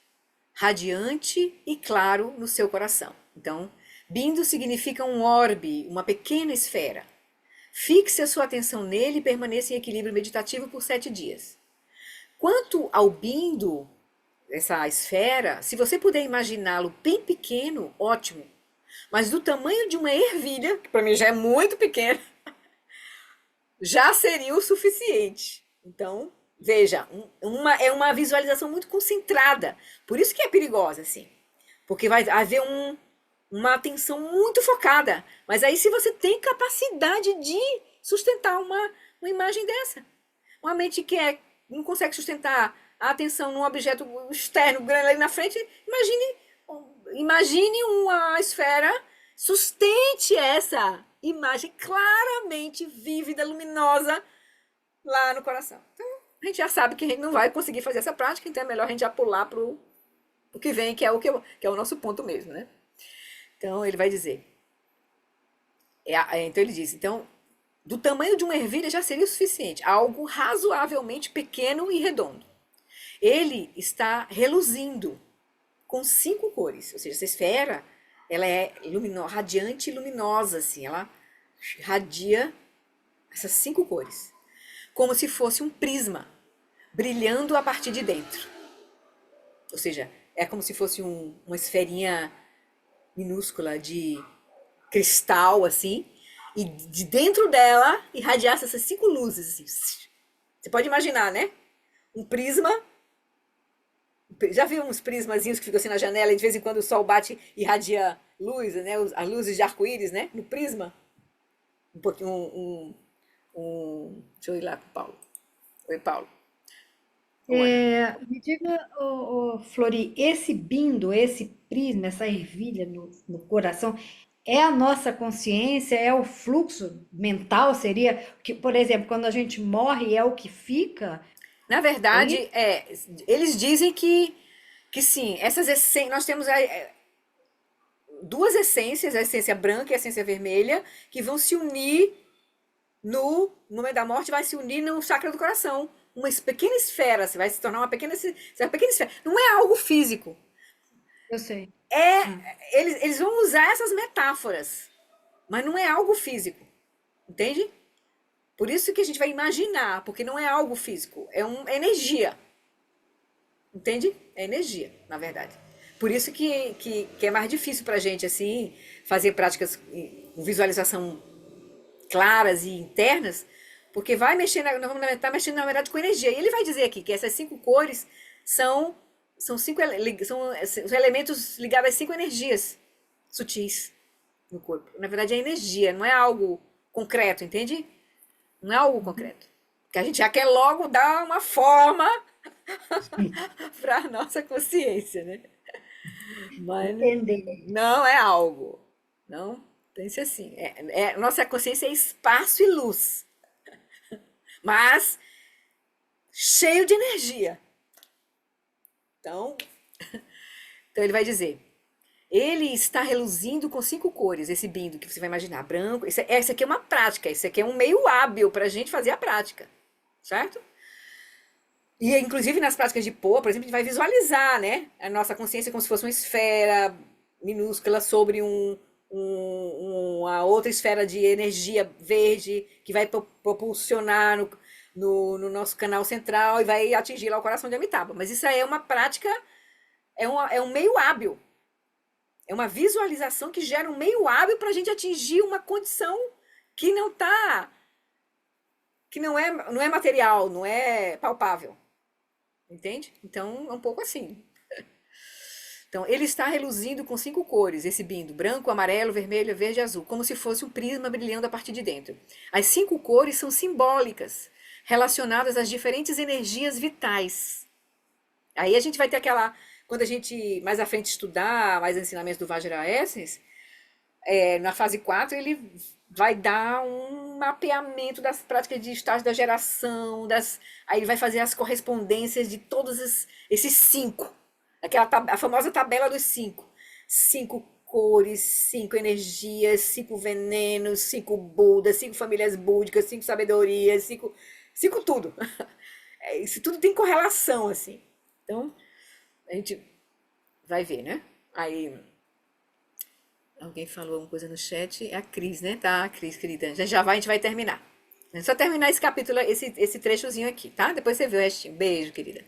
A: radiante e claro no seu coração. Então, bindu significa um orbe, uma pequena esfera. Fixe a sua atenção nele e permaneça em equilíbrio meditativo por 7 dias. Quanto ao bindu, essa esfera, se você puder imaginá-lo bem pequeno, ótimo. Mas do tamanho de uma ervilha, que para mim já é muito pequena, já seria o suficiente. Então, veja, é uma visualização muito concentrada. Por isso que é perigosa, assim. Porque vai haver uma atenção muito focada. Mas aí se você tem capacidade de sustentar uma imagem dessa. Uma mente que não consegue sustentar a atenção num objeto externo grande ali na frente, imagine uma esfera, sustente essa imagem claramente vívida, luminosa lá no coração. Então, a gente já sabe que a gente não vai conseguir fazer essa prática, então é melhor a gente já pular para o que vem, que é o nosso ponto mesmo, né? Então, ele vai dizer. Então, ele diz, então, do tamanho de uma ervilha já seria o suficiente, algo razoavelmente pequeno e redondo. Ele está reluzindo com 5 cores, ou seja, essa esfera, ela é radiante e luminosa, assim, ela radia essas 5 cores, como se fosse um prisma, brilhando a partir de dentro. Ou seja, é como se fosse uma esferinha minúscula de cristal, assim, e de dentro dela irradiasse essas 5 luzes, assim. Você pode imaginar, né? Um prisma. Já viu uns prismazinhos que ficam assim na janela e de vez em quando o sol bate e irradia luz, né? As luzes de arco-íris, né? No prisma. Um pouquinho, deixa eu ir lá com o Paulo. Oi, Paulo. Ô, Ana.
E: Me diga, Flori, esse bindo, esse prisma, essa ervilha no coração, é a nossa consciência, é o fluxo mental? Seria que, por exemplo, quando a gente morre, é o que fica?
A: Na
E: É
A: verdade,
E: isso?
A: eles dizem que sim, essas essências, nós temos duas essências, a essência branca e a essência vermelha, que vão se unir no momento da morte, vai se unir no chakra do coração. Uma pequena esfera, você vai se tornar uma pequena esfera. Não é algo físico.
E: Eu sei. Ah,
A: Eles vão usar essas metáforas, mas não é algo físico. Entende? Por isso que a gente vai imaginar, porque não é algo físico, é energia. Entende? É energia, na verdade. Por isso que é mais difícil pra gente, assim, fazer práticas com visualização claras e internas, porque vai mexer, nós vamos estar mexendo, na verdade, com energia. E ele vai dizer aqui que essas 5 cores são elementos ligados às 5 energias sutis no corpo. Na verdade, é energia, não é algo concreto, entende? Não é algo concreto. Porque a gente já quer logo dar uma forma para a nossa consciência, né? Mas
E: entender.
A: não é algo. Não pense assim. Nossa consciência é espaço e luz, mas cheio de energia. Então ele vai dizer: ele está reluzindo com 5 cores, esse bindo que você vai imaginar, branco. Essa aqui é uma prática, esse aqui é um meio hábil para a gente fazer a prática, certo? E inclusive nas práticas de Poa, por exemplo, a gente vai visualizar, né, a nossa consciência como se fosse uma esfera minúscula sobre uma outra esfera de energia verde que vai propulsionar no nosso canal central e vai atingir lá o coração de Amitabha. Mas isso aí é uma prática, é um meio hábil. É uma visualização que gera um meio hábil para a gente atingir uma condição que não é material, não é palpável. Entende? Então, é um pouco assim. Então, ele está reluzindo com 5 cores, esse bindo, branco, amarelo, vermelho, verde e azul, como se fosse um prisma brilhando a partir de dentro. As 5 cores são simbólicas, relacionadas às diferentes energias vitais. Aí a gente vai ter quando a gente mais à frente estudar mais ensinamentos do Vajra Essence, na fase 4 ele vai dar um mapeamento das práticas de estágio da geração, aí ele vai fazer as correspondências de todos esses 5. A famosa tabela dos 5. 5 cores, 5 energias, 5 venenos, 5 Budas, 5 famílias búdicas, 5 sabedorias, 5 tudo. Isso tudo tem correlação, assim. Então, a gente vai ver, né? Aí, alguém falou alguma coisa no chat, é a Cris, né? Tá, Cris, querida. Já vai, a gente vai terminar. É só terminar esse capítulo, esse trechozinho aqui, tá? Depois você vê o restinho. Beijo, querida.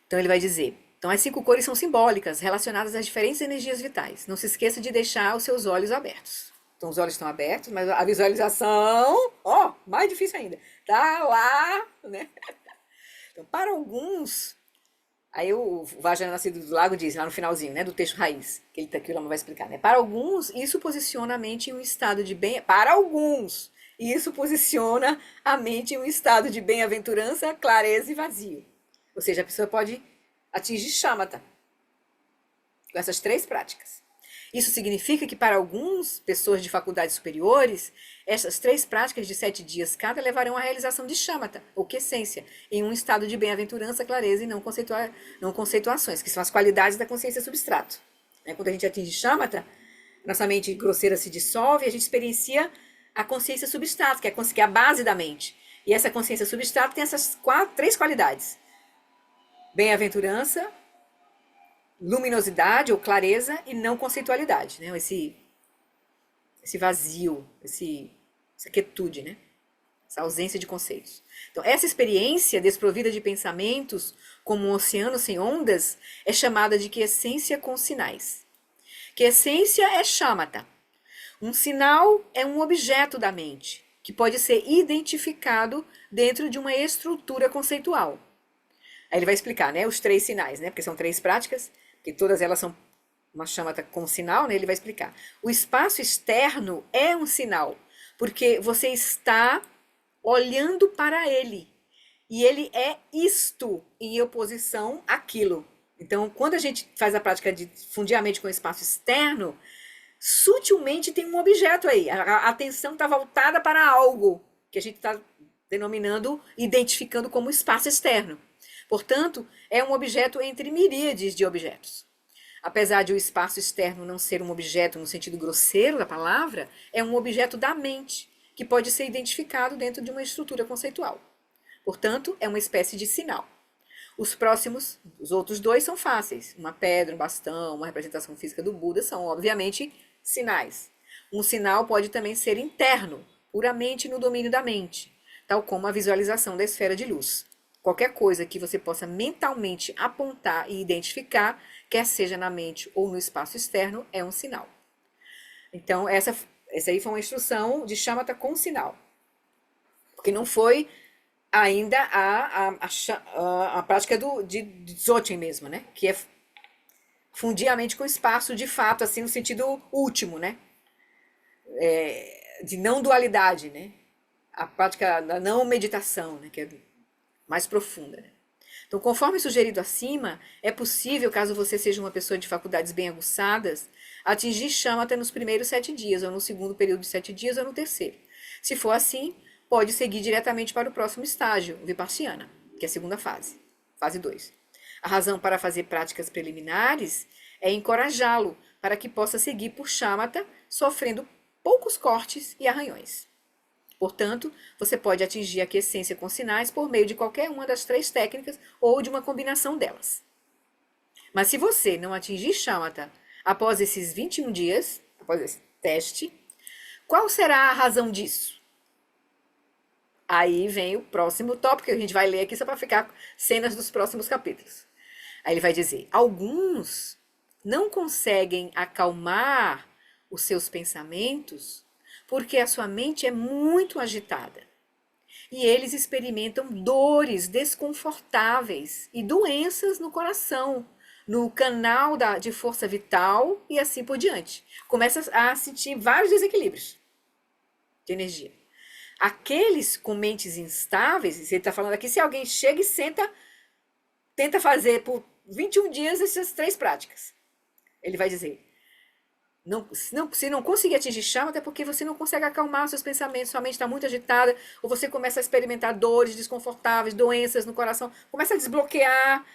A: Então ele vai dizer: então as 5 cores são simbólicas, relacionadas às diferentes energias vitais. Não se esqueça de deixar os seus olhos abertos. Então os olhos estão abertos, mas a visualização, mais difícil ainda, tá lá, né? Então, para alguns, aí o Vajra Nascido do Lago diz, lá no finalzinho, né, do texto raiz, que o Lama vai explicar, né? Para alguns, isso posiciona a mente em um estado de para alguns, isso posiciona a mente em um estado de bem-aventurança, clareza e vazio. Ou seja, a pessoa pode atingir shamatha com essas 3 práticas. Isso significa que para algumas pessoas de faculdades superiores, essas 3 práticas de 7 dias cada levarão à realização de shamatha, ou quiescência, em um estado de bem-aventurança, clareza e não conceituações, que são as qualidades da consciência substrato. Quando a gente atinge shamatha, nossa mente grosseira se dissolve e a gente experiencia a consciência substrato, que é a base da mente. E essa consciência substrato tem essas 3 qualidades: bem-aventurança, luminosidade ou clareza e não conceitualidade, né? Esse vazio, essa quietude, né? essa ausência de conceitos. Então, essa experiência desprovida de pensamentos, como um oceano sem ondas, é chamada de quiescência com sinais. Quiescência é shamatha. Um sinal é um objeto da mente, que pode ser identificado dentro de uma estrutura conceitual. Aí ele vai explicar, né, os 3 sinais, né, porque são 3 práticas, que todas elas são uma shamatha com sinal, né, ele vai explicar. O espaço externo é um sinal, porque você está olhando para ele, e ele é isto em oposição àquilo. Então, quando a gente faz a prática de fundir a mente com o espaço externo, sutilmente tem um objeto aí. A atenção está voltada para algo que a gente está denominando, identificando como espaço externo. Portanto, é um objeto entre miríades de objetos. Apesar de o espaço externo não ser um objeto no sentido grosseiro da palavra, é um objeto da mente, que pode ser identificado dentro de uma estrutura conceitual. Portanto, é uma espécie de sinal. Os outros 2 são fáceis. Uma pedra, um bastão, uma representação física do Buda são, obviamente, sinais. Um sinal pode também ser interno, puramente no domínio da mente, tal como a visualização da esfera de luz. Qualquer coisa que você possa mentalmente apontar e identificar, quer seja na mente ou no espaço externo, é um sinal. Então, essa aí foi uma instrução de shamatha com sinal. Porque não foi ainda a prática de Dzogchen mesmo, né? Que é fundir a mente com o espaço de fato, assim, no sentido último, né? De não dualidade, né? A prática da não meditação, né? Que é mais profunda, né? Então, conforme sugerido acima, é possível, caso você seja uma pessoa de faculdades bem aguçadas, atingir shamatha nos primeiros 7 dias, ou no segundo período de 7 dias, ou no terceiro. Se for assim, pode seguir diretamente para o próximo estágio, o Vipassana, que é a segunda fase, fase 2. A razão para fazer práticas preliminares é encorajá-lo para que possa seguir por shamatha, sofrendo poucos cortes e arranhões. Portanto, você pode atingir a quiescência com sinais por meio de qualquer uma das 3 técnicas ou de uma combinação delas. Mas se você não atingir shamatha após esses 21 dias, após esse teste, qual será a razão disso? Aí vem o próximo tópico que a gente vai ler aqui só para ficar cenas dos próximos capítulos. Aí ele vai dizer: alguns não conseguem acalmar os seus pensamentos porque a sua mente é muito agitada. E eles experimentam dores desconfortáveis e doenças no coração, no canal de força vital e assim por diante. Começa a sentir vários desequilíbrios de energia. Aqueles com mentes instáveis, ele está falando aqui, se alguém chega e senta, tenta fazer por 21 dias essas 3 práticas. Ele vai dizer: se não conseguir atingir shamatha, é porque você não consegue acalmar seus pensamentos, sua mente está muito agitada, ou você começa a experimentar dores desconfortáveis, doenças no coração, começa a desbloquear,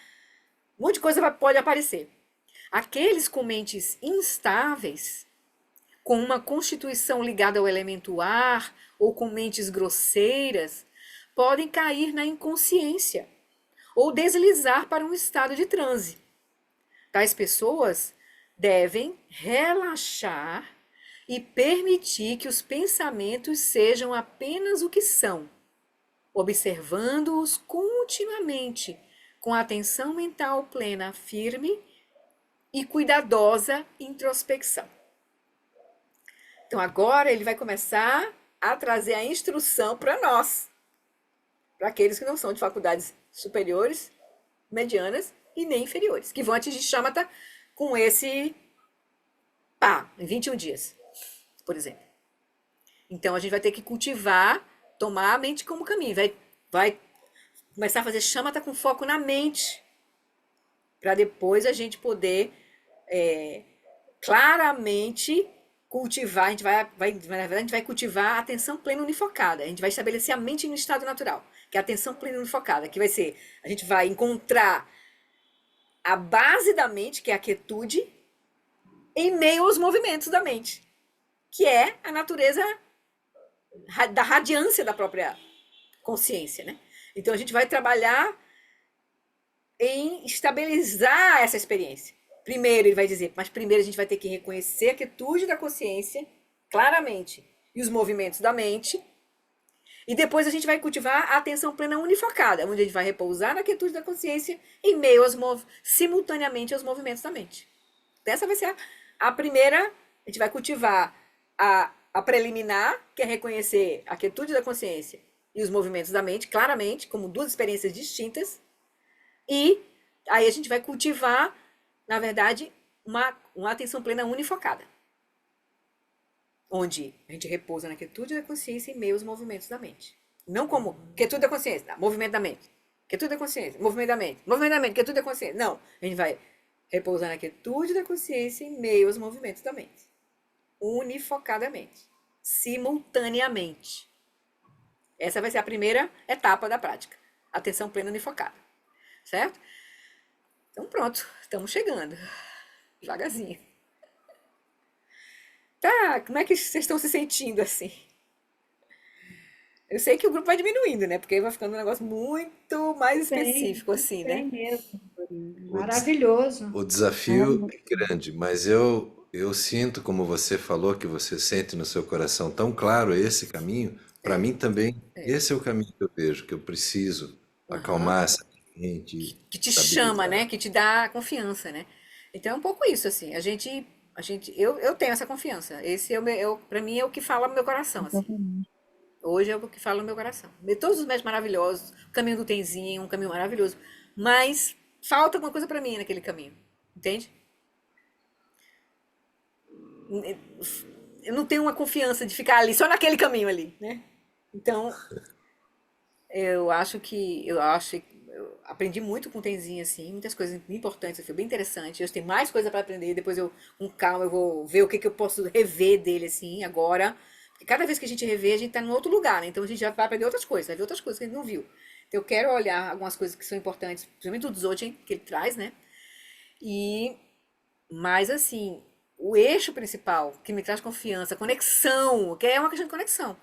A: um monte de coisa pode aparecer. Aqueles com mentes instáveis, com uma constituição ligada ao elemento ar, ou com mentes grosseiras, podem cair na inconsciência, ou deslizar para um estado de transe. Tais pessoas devem relaxar e permitir que os pensamentos sejam apenas o que são, observando-os continuamente, com a atenção mental plena, firme e cuidadosa introspecção. Então agora ele vai começar a trazer a instrução para nós, para aqueles que não são de faculdades superiores, medianas e nem inferiores, que vão atingir shamatha com esse em 21 dias, por exemplo. Então a gente vai ter que cultivar, tomar a mente como caminho, vai começar a fazer shamatha com foco na mente, para depois a gente poder claramente cultivar, na verdade a gente vai cultivar a atenção plena unifocada, a gente vai estabelecer a mente no estado natural, que é a atenção plena unifocada, que vai ser, a gente vai encontrar a base da mente, que é a quietude, em meio aos movimentos da mente, que é a natureza da radiância da própria consciência, né? Então a gente vai trabalhar em estabilizar essa experiência. Primeiro ele vai dizer, mas primeiro a gente vai ter que reconhecer a quietude da consciência claramente e os movimentos da mente, E depois a gente vai cultivar a atenção plena unifocada, onde a gente vai repousar na quietude da consciência em meio simultaneamente aos movimentos da mente. Essa vai ser a primeira, a gente vai cultivar a preliminar, que é reconhecer a quietude da consciência e os movimentos da mente, claramente, como duas experiências distintas. E aí a gente vai cultivar, na verdade, uma atenção plena unifocada, onde a gente repousa na quietude da consciência em meio aos movimentos da mente. Não como quietude da consciência, não, movimento da mente. Quietude da consciência, movimento da mente. Movimento da mente, quietude da consciência. Não, a gente vai repousar na quietude da consciência em meio aos movimentos da mente. Unifocadamente. Simultaneamente. Essa vai ser a primeira etapa da prática. Atenção plena unifocada. Certo? Então pronto, estamos chegando. Devagarzinho. Tá, como é que vocês estão se sentindo assim? Eu sei que o grupo vai diminuindo, né? Porque vai ficando um negócio muito mais específico, assim, né?
B: Bem mesmo.
D: O, des-
E: Maravilhoso.
D: o desafio é grande, mas eu sinto, como você falou, que você sente no seu coração tão claro esse caminho. Para mim também, esse é o caminho que eu vejo, que eu preciso
A: Aham.
D: acalmar essa mente,
A: Que te chama, né?
D: estabilizar.
A: Que te dá confiança, né? Então é um pouco isso, assim. Eu tenho essa confiança. Esse é para mim é o que fala no meu coração, assim.
B: Exatamente.
A: Hoje é o que fala no meu coração. De todos os métodos maravilhosos, o caminho do Tenzin, um caminho maravilhoso, mas falta alguma coisa para mim naquele caminho, entende? Eu não tenho uma confiança de ficar ali só naquele caminho ali, né? Então eu aprendi muito com o Tenzin, assim, muitas coisas importantes, foi bem interessante. Eu tenho mais coisa para aprender, depois com calma, eu vou ver o que eu posso rever dele, assim, agora. Porque cada vez que a gente revê, a gente tá num outro lugar, né? Então a gente já vai aprender outras coisas, vai ver outras coisas que a gente não viu. Então eu quero olhar algumas coisas que são importantes, principalmente o Dzogchen, que ele traz, né? E, mas assim, o eixo principal, que me traz confiança, conexão, que é uma questão de conexão.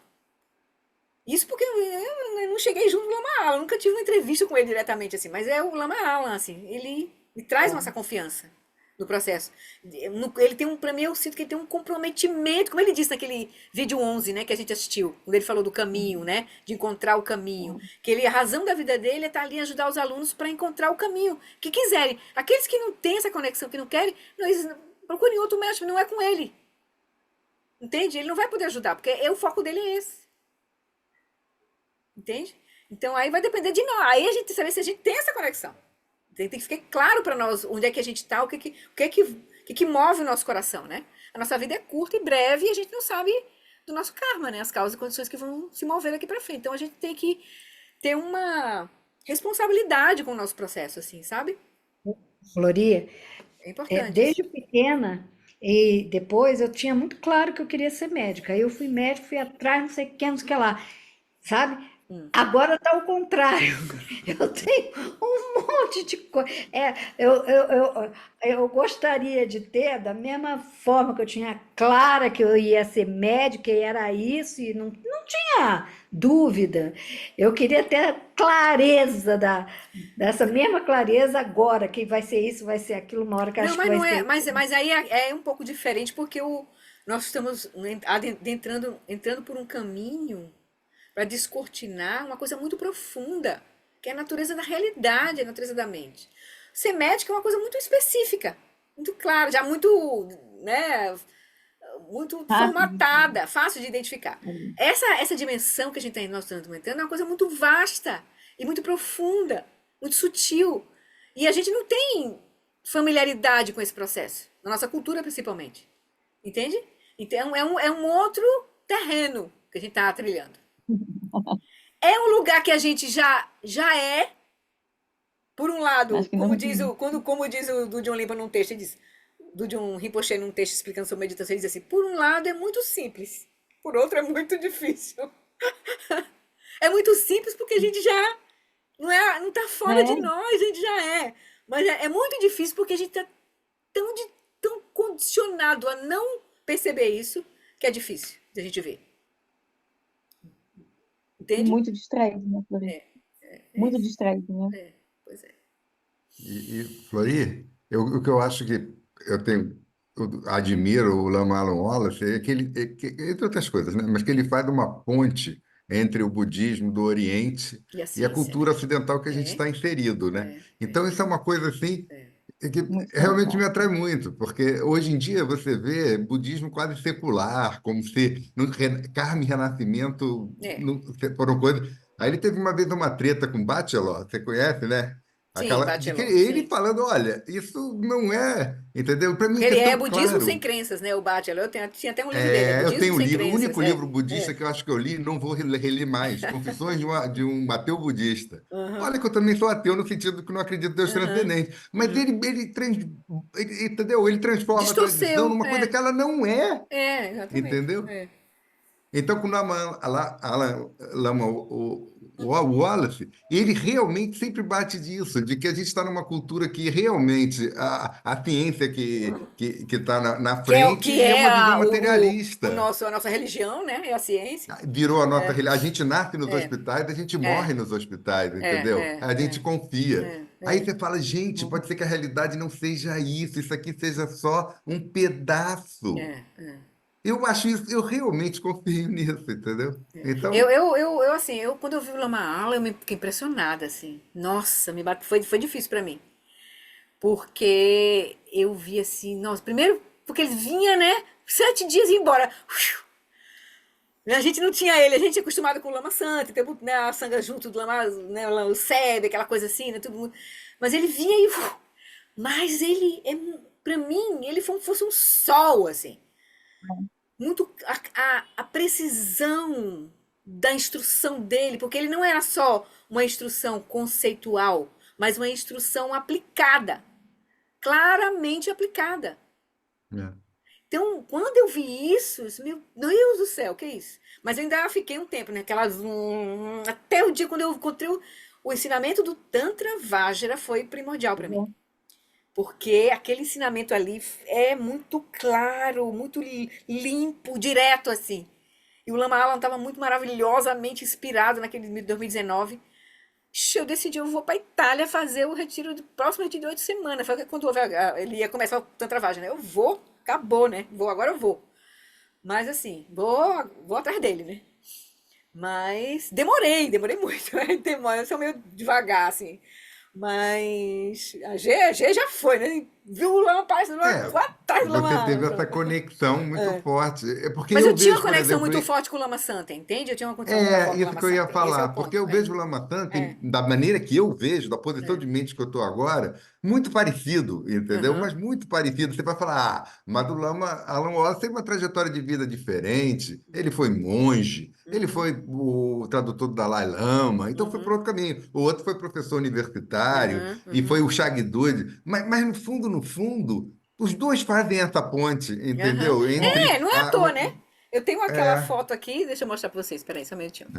A: Isso porque eu não cheguei junto do Lama Alan, nunca tive uma entrevista com ele diretamente assim, mas é o Lama Alan, assim, ele me traz essa confiança no processo. Ele tem pra mim eu sinto que ele tem um comprometimento, como ele disse naquele vídeo 11, né, que a gente assistiu, quando ele falou do caminho, né, de encontrar o caminho, que a razão da vida dele é estar ali ajudar os alunos para encontrar o caminho, que quiserem. Aqueles que não têm essa conexão, que não querem, não, eles procurem outro mestre, não é com ele. Entende? Ele não vai poder ajudar, porque o foco dele é esse. Entende? Então aí vai depender de nós. Aí a gente tem que saber se a gente tem essa conexão. Tem que ficar claro para nós onde é que a gente está, o que move o nosso coração, né? A nossa vida é curta e breve e a gente não sabe do nosso karma, né? As causas e condições que vão se mover daqui para frente. Então a gente tem que ter uma responsabilidade com o nosso processo, assim, sabe?
E: Floria,
A: É importante isso.
E: desde pequena, e depois eu tinha muito claro que eu queria ser médica. Aí eu fui médica, fui atrás, não sei o que, não sei o que lá, sabe? Agora está ao contrário. Eu tenho um monte de coisa. Eu gostaria de ter, da mesma forma que eu tinha clara que eu ia ser médica e era isso, e não tinha dúvida. Eu queria ter a clareza dessa mesma clareza agora, que vai ser isso, vai ser aquilo, uma hora que eu
A: Não,
E: acho que
A: mas
E: vai
A: não é,
E: ser.
A: mas aí é um pouco diferente porque nós estamos entrando por um caminho para descortinar uma coisa muito profunda, que é a natureza da realidade, a natureza da mente. Ser médico é uma coisa muito específica, muito clara, já muito, né, muito formatada, fácil de identificar. Essa dimensão que nós estamos entrando é uma coisa muito vasta e muito profunda, muito sutil. E a gente não tem familiaridade com esse processo, na nossa cultura principalmente. Entende? Então é um outro terreno que a gente está trilhando. É um lugar que a gente já é, por um lado,
B: Acho que não.
A: como diz o do John Limpa num texto, ele diz, do John Rinpoche num texto explicando sobre meditação, ele diz assim, por um lado é muito simples, por outro é muito difícil. É muito simples porque a gente já não tá fora de nós, a gente já é. Mas é muito difícil porque a gente tá tão condicionado a não perceber isso, que é difícil de a gente ver.
B: E
A: Entende?
B: muito distraído, né, Flori? Muito distraído, né?
A: Pois é.
G: E Flori, o que eu acho que eu admiro o Lama Alan Wallace é que entre outras coisas, né? Mas que ele faz uma ponte entre o budismo do Oriente
A: E a
G: e a
A: ciência,
G: cultura
A: né?
G: ocidental que a gente
A: É,
G: está inserido, né? Então, isso é uma coisa assim
A: é.
G: que
B: Muito
G: realmente me
B: legal.
G: atrai muito, porque hoje em dia você vê budismo quase secular, como se no Karma e Renascimento
A: É.
G: não foram coisas. Aí ele teve uma vez uma treta com Bachelor, você conhece, né?
A: Sim,
G: Aquela de que
A: Bachelor,
G: ele
A: sim.
G: falando, olha, isso não é, entendeu? Para mim
A: Porque
G: isso
A: ele
G: é
A: é
G: tão
A: budismo sem
G: claro.
A: crescas, né? O Bachelor. Tinha até um livro dele, é
G: É, eu
A: Budismo
G: tenho um
A: sem
G: livro, o único
A: crenças.
G: livro
A: É,
G: budista
A: é.
G: que eu acho que eu li, não vou reler mais, Confissões de um ateu budista.
A: Aham,
G: Olha que eu também sou ateu no sentido que não acredito em Deus
A: aham,
G: transcendente, mas
A: uhum.
G: entendeu? Ele transforma a tradição
A: Distorceu,
G: numa coisa que ela não é,
A: exatamente.
G: entendeu?
A: É.
G: Então, quando Alan Lama o Wallace, ele realmente sempre bate disso, de que a gente está numa cultura que realmente a ciência que está na frente
A: Que
G: e é
A: é
G: uma visão
A: o
G: materialista.
A: a nossa religião, né? É a ciência.
G: Virou a nossa
A: É,
G: realidade. A gente nasce nos
A: é,
G: hospitais, a gente
A: é,
G: morre nos hospitais, entendeu?
A: é,
G: A gente
A: é,
G: confia.
A: é,
G: Aí
A: é,
G: você fala, gente, pode ser que a realidade não seja isso aqui seja só um pedaço.
A: é, é.
G: Eu acho isso, eu realmente confio nisso, entendeu? Então,
A: Assim, quando eu vi o Lama Ala, eu me fiquei impressionada, assim. Nossa, foi difícil pra mim. Porque eu vi assim, nossa, primeiro, porque ele vinha, né? 7 dias e ia embora. A gente não tinha ele, a gente é acostumado com o Lama Santa, tem né, a sanga junto do Lama, né, o Sebe, aquela coisa assim, né? Tudo, mas ele vinha e. Mas ele, pra mim, ele fosse um sol, assim. Muito a precisão da instrução dele, porque ele não era só uma instrução conceitual, mas uma instrução aplicada, claramente aplicada.
G: é.
A: Então, quando eu vi isso, meu Deus do céu, que é isso? Mas eu ainda fiquei um tempo, né? Até o dia quando eu encontrei o ensinamento do Tantra Vajra foi primordial para mim. Porque aquele ensinamento ali é muito claro, muito limpo, direto assim. E o Lama Alam estava muito maravilhosamente inspirado naquele 2019. Eu decidi, eu vou para Itália fazer o próximo retiro de 8 semanas. Foi quando ele ia começar o Tantra Vajra, né? Eu vou, acabou, né? Agora eu vou. Mas assim, vou atrás dele, né? Mas demorei muito. Eu sou meio devagar, assim. Mas a G já foi, né? Viu o Lama aparecendo lá,
G: É,
A: vou atrás do
G: você
A: Lama.
G: teve essa conexão muito forte. É porque
A: Mas eu
G: eu
A: tinha uma
G: vejo, por
A: conexão
G: exemplo,
A: muito forte com o Lama Santa, entende? Eu tinha uma conexão muito
G: é
A: forte com o
G: isso
A: Lama
G: que eu ia
A: Santa. Esse é o
G: falar, porque
A: ponto.
G: eu vejo o Lama
A: É,
G: Tantrum, da maneira que eu vejo, da posição
A: é.
G: de mente que eu estou agora, muito parecido, entendeu?
A: Aham.
G: Mas muito parecido. Você vai falar, mas o Lama Alan Wallace tem uma trajetória de vida diferente. Ele foi monge, ele
A: Uhum.
G: foi o tradutor do Dalai Lama, então foi por
A: Uhum.
G: outro caminho. O outro foi professor universitário
A: Uhum.
G: e foi
A: Uhum.
G: o Shagdud. Mas no fundo, os dois fazem essa ponte,
A: Aham.
G: entendeu? Entre
A: Não é à toa, né? Eu tenho aquela
G: é,
A: foto aqui, deixa eu mostrar pra vocês. Espera aí, só um minutinho.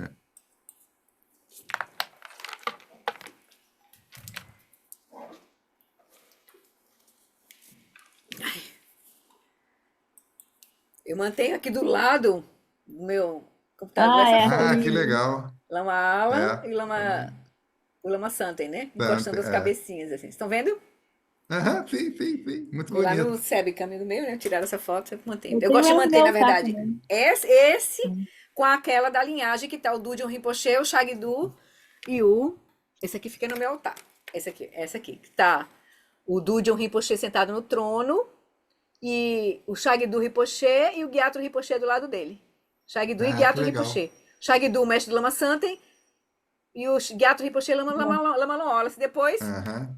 A: Eu mantenho aqui do lado do meu computador essa foto
G: que
A: aqui.
G: legal.
A: Lama Alan
G: É.
A: e o Lama Santen, né?
G: Tanto,
A: Encostando as cabecinhas assim. Vocês estão vendo?
G: Aham, sim, sim, sim. Muito
A: E lá no
G: bonito.
A: SEB, caminho do meio, né? Tiraram essa foto, eu mantenho.
B: Eu
A: Eu
B: tenho
A: gosto de
B: ela no
A: manter,
B: meu
A: na
B: altar
A: verdade,
B: também.
A: esse com aquela da linhagem que tá o Dudjom Rinpoche, o Shagdu e o... Esse aqui fica no meu altar. Essa aqui, que tá o Dudjom Rinpoche sentado no trono e o Shagdu Rinpoche e o Gyatro Rinpoche do lado dele. Shagdu e
G: Que
A: Gyatro
G: legal.
A: Rinpoche. Shagdu, o mestre do Lama Santen, e o Gyatro Rinpoche Lama Wallace. Depois,
G: Aham.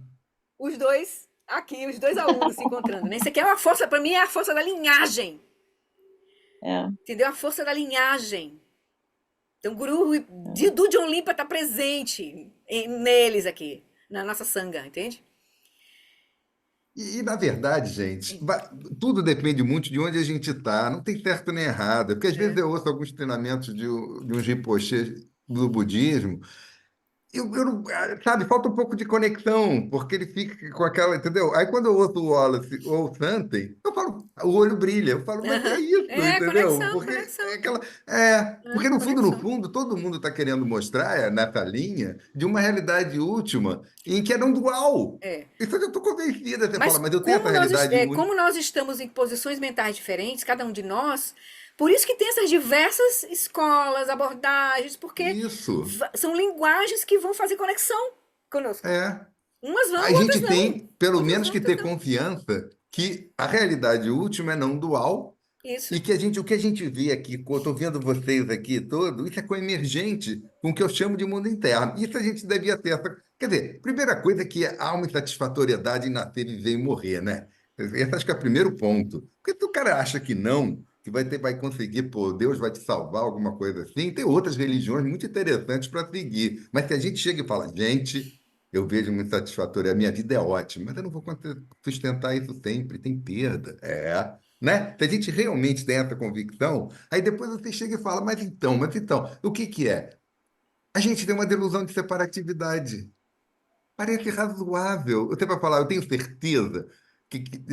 A: os dois aqui, os dois alunos se encontrando, né? Isso aqui é uma força, para mim é a força da linhagem,
B: É,
A: entendeu? A força da linhagem. Então, o guru do John Limpa está presente neles aqui, na nossa sangha, entende?
G: Na verdade, gente, tudo depende muito de onde a gente está. Não tem certo nem errado. Porque às vezes
A: É.
G: eu ouço alguns treinamentos de uns rinpoches do budismo. Eu não, sabe, falta um pouco de conexão, porque ele fica com aquela, entendeu? Aí quando eu ouço o Wallace ou o Santen, eu falo, o olho brilha, eu falo, mas é
A: Aham.
G: isso,
A: É,
G: entendeu?
A: conexão,
G: Porque é
A: conexão.
G: aquela, porque no
A: Conexão.
G: fundo, todo mundo está querendo mostrar nessa linha de uma realidade última em que é não dual.
A: É.
G: Isso eu estou convencida, você fala,
A: Mas
G: mas eu tenho essa realidade única.
A: como nós estamos em posições mentais diferentes, cada um de nós, Por isso que tem essas diversas escolas, abordagens, porque
G: Isso.
A: são linguagens que vão fazer conexão conosco.
G: É.
A: Umas
G: A
A: vão, outras
G: gente
A: não.
G: tem, pelo
A: Outras
G: menos,
A: vão,
G: que
A: outras
G: ter
A: não.
G: confiança que a realidade última é não dual
A: Isso.
G: e que o que a gente vê aqui, eu estou vendo vocês aqui todo, isso é coemergente com o que eu chamo de mundo interno. Isso a gente devia ter. Quer dizer, primeira coisa é que há uma insatisfatoriedade em nascer, viver e morrer, né? Esse acho que é o primeiro ponto. Porque se o cara acha que não, que vai conseguir, pô, Deus vai te salvar, alguma coisa assim, tem outras religiões muito interessantes para seguir. Mas se a gente chega e fala, gente, eu vejo muito satisfatório, a minha vida é ótima, mas eu não vou sustentar isso sempre, tem perda. Né? Se a gente realmente tem essa convicção, aí depois você chega e fala, mas então, o que que é? A gente tem uma delusão de separatividade. Parece razoável. Você vai falar, eu tenho certeza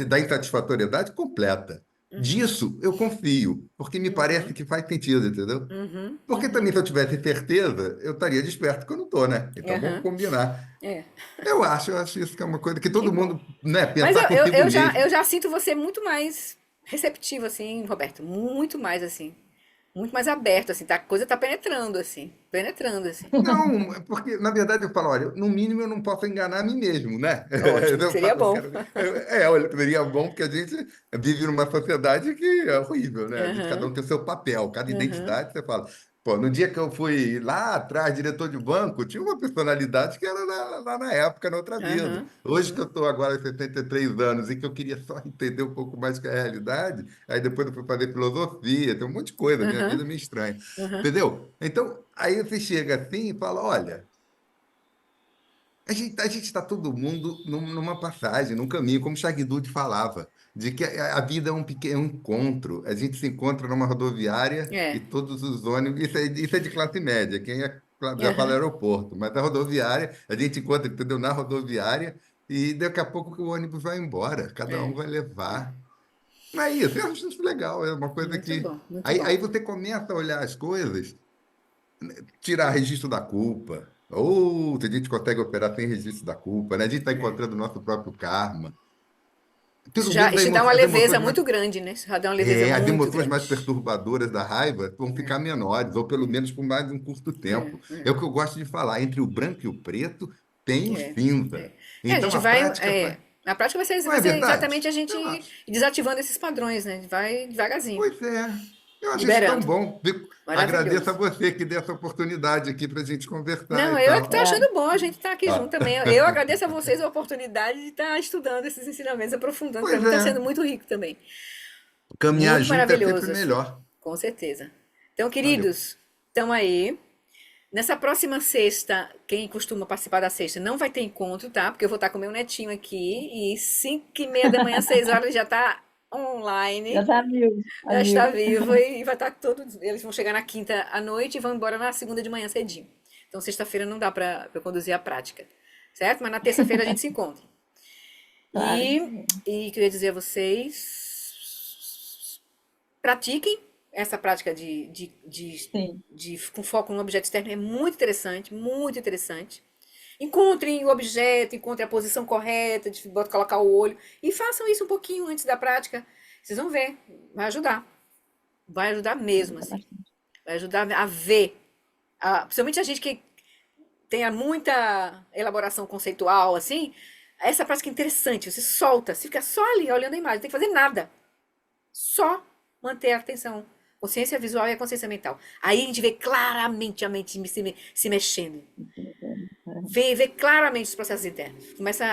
G: da insatisfatoriedade completa.
A: Uhum,
G: Disso eu confio, porque me parece
A: uhum,
G: que faz sentido, entendeu?
A: uhum,
G: Porque
A: uhum,
G: também, se eu tivesse certeza, eu estaria desperto que eu não estou, né? Então vamos
A: aham,
G: combinar.
A: é.
G: Eu acho isso que é uma coisa que
A: Que
G: todo
A: bom.
G: mundo, né,
A: Mas
G: pensar consigo
A: eu
G: mesmo.
A: já sinto você muito mais receptivo, assim, Roberto. Muito mais, assim. Muito mais aberto, assim. Tá, a coisa tá penetrando, assim. Penetrando, assim.
G: Não, porque na verdade eu falo, olha, no mínimo eu não posso enganar a mim mesmo, né?
A: Ótimo,
G: Eu
A: seria
G: falo, eu
A: bom.
G: quero, olha, seria bom porque a gente vive numa sociedade que é horrível, né? A gente, cada
A: Aham,
G: um tem o seu papel, cada
A: aham,
G: identidade, você fala. Pô, no dia que eu fui lá atrás, diretor de banco, tinha uma personalidade que era lá na época, na outra vida.
A: aham,
G: Hoje que eu
A: uhum,
G: estou agora com 73 anos e que eu queria só entender um pouco mais que é a realidade, aí depois eu fui fazer filosofia, tem um monte de coisa, minha vida
A: aham,
G: é meio estranha.
A: aham,
G: Entendeu? Então, aí você chega assim e fala: olha, a gente está todo mundo numa passagem, num caminho, como Shagdud falava, de que a vida é um pequeno encontro. A gente se encontra numa rodoviária e
A: é,
G: todos os ônibus. Isso é de classe média, quem é, claro, já fala
A: aham,
G: aeroporto, mas a rodoviária, a gente encontra, entendeu? Na rodoviária e daqui a pouco o ônibus vai embora, cada um
A: é,
G: vai levar. Não é isso, eu acho isso legal, é uma coisa
A: muito
G: que.
A: bom, muito
G: Aí
A: bom.
G: você começa a olhar as coisas. Tirar registro da culpa. Ou a gente consegue operar sem registro da culpa, né? A gente está
A: É.
G: encontrando o nosso próprio karma.
A: Isso
G: Pelo
A: já,
G: menos
A: isso dá uma
G: as emoções
A: leveza
G: mais,
A: muito grande, né? Isso já dá uma leveza
G: as
A: muito
G: emoções mais
A: grande.
G: perturbadoras da raiva vão
A: É,
G: ficar menores, ou pelo menos por mais um curto
A: é,
G: tempo. É
A: é,
G: o que eu gosto de falar. Entre o branco e o preto tem o
A: é, é.
G: cinza.
A: É, a
G: Então
A: gente
G: a
A: vai.
G: prática faz.
A: Na prática
G: Não
A: vai
G: é
A: ser exatamente
G: verdade?
A: a gente
G: Eu
A: ir
G: acho.
A: desativando esses padrões, né? Vai devagarzinho,
G: Pois é. Eu acho isso tão
A: liberando.
G: bom. Agradeço a
A: Maravilhoso.
G: você que deu essa oportunidade aqui para a gente conversar
A: Não,
G: e
A: eu é que tô
G: tal.
B: É,
A: achando bom a gente estar aqui junto
G: Ah.
A: também. Eu agradeço a vocês a oportunidade de estar estudando esses ensinamentos, aprofundando. Para
G: Pois
A: mim está sendo
G: é.
A: muito rico também.
G: Caminhar
A: Muito
G: junto é sempre
A: maravilhoso, assim.
G: melhor.
A: Com certeza. Então,
G: Valeu.
A: queridos, estão aí. Nessa próxima sexta, quem costuma participar da sexta não vai ter encontro, tá? Porque eu vou estar com meu netinho aqui e 5:30 da manhã, 6 horas, ele já está
B: já
A: online,
B: tá mil, a
A: já está
B: mil.
A: vivo e vai estar todos. Eles vão chegar na quinta à noite e vão embora na segunda de manhã cedinho. Então, sexta-feira não dá para eu conduzir a prática, certo? Mas na terça-feira a gente se encontra.
B: Claro.
A: E queria dizer a vocês, pratiquem essa prática
B: Sim.
A: com foco no objeto externo, é muito interessante, muito interessante. Encontrem o objeto, encontrem a posição correta de colocar o olho e façam isso um pouquinho antes da prática. Vocês vão ver, vai ajudar mesmo,
B: Ajuda
A: assim.
B: bastante.
A: Vai ajudar a ver, principalmente a gente que tenha muita elaboração conceitual, assim, essa prática é interessante. Você solta, você fica só ali olhando a imagem, não tem que fazer nada. Só manter a atenção. Consciência visual e a consciência mental. Aí a gente vê claramente a mente se mexendo. Vê claramente os processos internos. Começa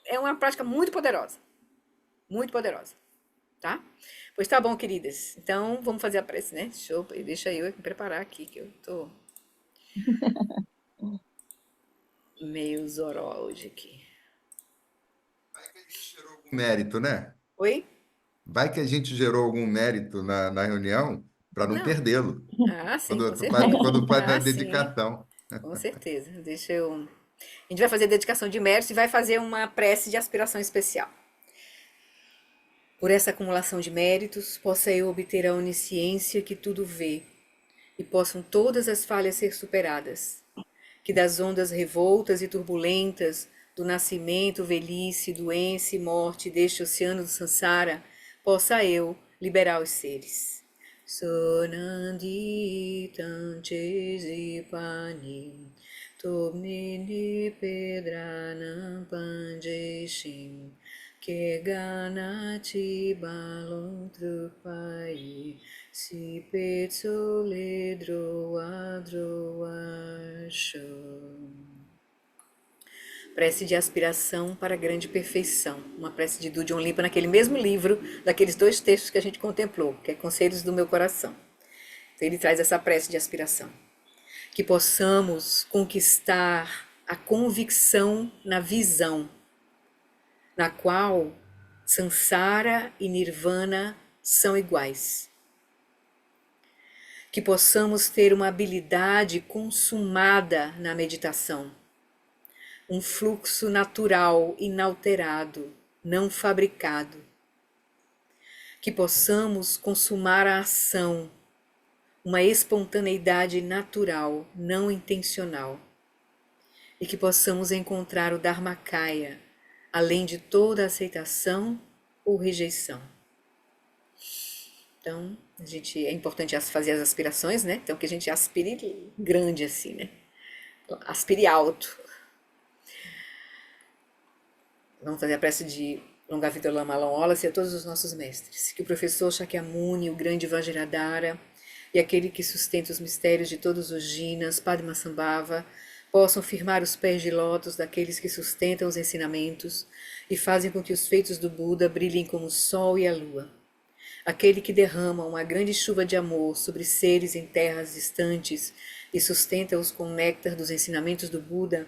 A: é uma prática muito poderosa. Muito poderosa. Tá? Pois tá bom, queridas. Então vamos fazer a prece, né? Deixa eu me preparar aqui, que eu tô meio zoró hoje aqui.
G: Mérito, né?
A: Oi?
G: Vai que a gente gerou algum mérito na reunião para não
A: Não.
G: perdê-lo.
A: Ah, sim, com
G: Quando
A: certeza.
G: faz a
A: Ah, sim,
G: dedicação.
A: com certeza. Deixa eu. A gente vai fazer dedicação de méritos e vai fazer uma prece de aspiração especial. Por essa acumulação de méritos, possa eu obter a onisciência que tudo vê, e possam todas as falhas ser superadas. Que das ondas revoltas e turbulentas, do nascimento, velhice, doença e morte deste oceano do Sansara, possa eu, liberar os seres. Sonandi tanchesi pani tomnini pedranam panjeshim que ganati balon trupai si pezzo ledro adroasho. Prece de aspiração para a grande perfeição. Uma prece de Du John Limpa naquele mesmo livro, daqueles 2 textos que a gente contemplou, que é Conselhos do Meu Coração. Então ele traz essa prece de aspiração. Que possamos conquistar a convicção na visão, na qual Sansara e Nirvana são iguais. Que possamos ter uma habilidade consumada na meditação, um fluxo natural, inalterado, não fabricado. Que possamos consumar a ação, uma espontaneidade natural, não intencional. E que possamos encontrar o Dharmakaya, além de toda aceitação ou rejeição. Então, é importante fazer as aspirações, né? Então, que a gente aspire grande assim, né? Aspire alto. Vamos fazer a prece de longa vida ao Lama Alan Wallace e a todos os nossos mestres. Que o professor Shakyamuni, o grande Vajradhara e aquele que sustenta os mistérios de todos os jinas, Padmasambhava, possam firmar os pés de lótus daqueles que sustentam os ensinamentos e fazem com que os feitos do Buda brilhem como o sol e a lua. Aquele que derrama uma grande chuva de amor sobre seres em terras distantes e sustenta-os com o néctar dos ensinamentos do Buda,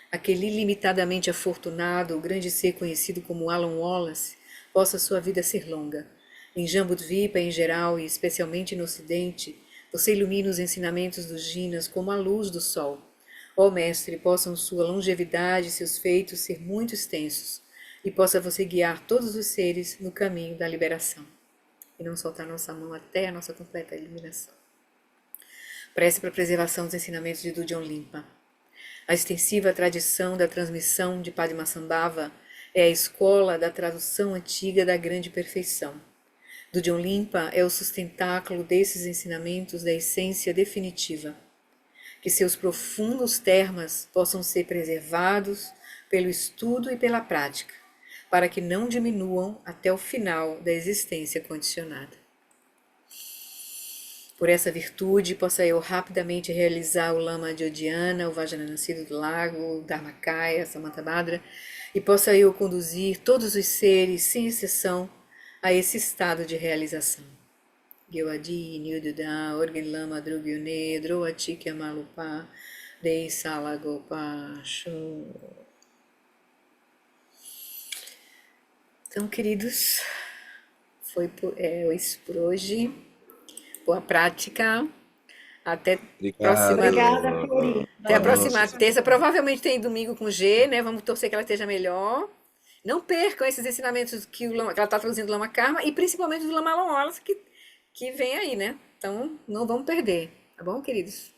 A: aquele ilimitadamente afortunado, o grande ser conhecido como Alan Wallace, possa sua vida ser longa. Em Jambudvipa em geral e especialmente no Ocidente, você ilumina os ensinamentos dos jinas como a luz do sol. Ó Mestre, possam sua longevidade e seus feitos ser muito extensos, e possa você guiar todos os seres no caminho da liberação, e não soltar nossa mão até a nossa completa iluminação. Prece para a preservação dos ensinamentos de Du John Limpa. A extensiva tradição da transmissão de Padmasambhava é a escola da tradução antiga da grande perfeição. Du John Limpa é o sustentáculo desses ensinamentos da essência definitiva. Que seus profundos termas possam ser preservados pelo estudo e pela prática, para que não diminuam até o final da existência condicionada. Por essa virtude, possa eu rapidamente realizar o Lama Jyodhyana, o Vajrayana Nascido do Lago, o Dharmakaya, Samantabhadra, e possa eu conduzir todos os seres, sem exceção, a esse estado de realização. Gyawadi, Nyududa, Orgen Lama, Drugyune, Droatikya Malupa, Dei Salagopa, Shu. Então, queridos, é isso por hoje. Boa prática. Até
E: Obrigada, Flori.
A: até a próxima terça. Provavelmente tem domingo com G, né? Vamos torcer que ela esteja melhor. Não percam esses ensinamentos que ela está traduzindo do Lama Karma e principalmente do Lama Alan Wallace que vem aí, né? Então, não vamos perder. Tá bom, queridos?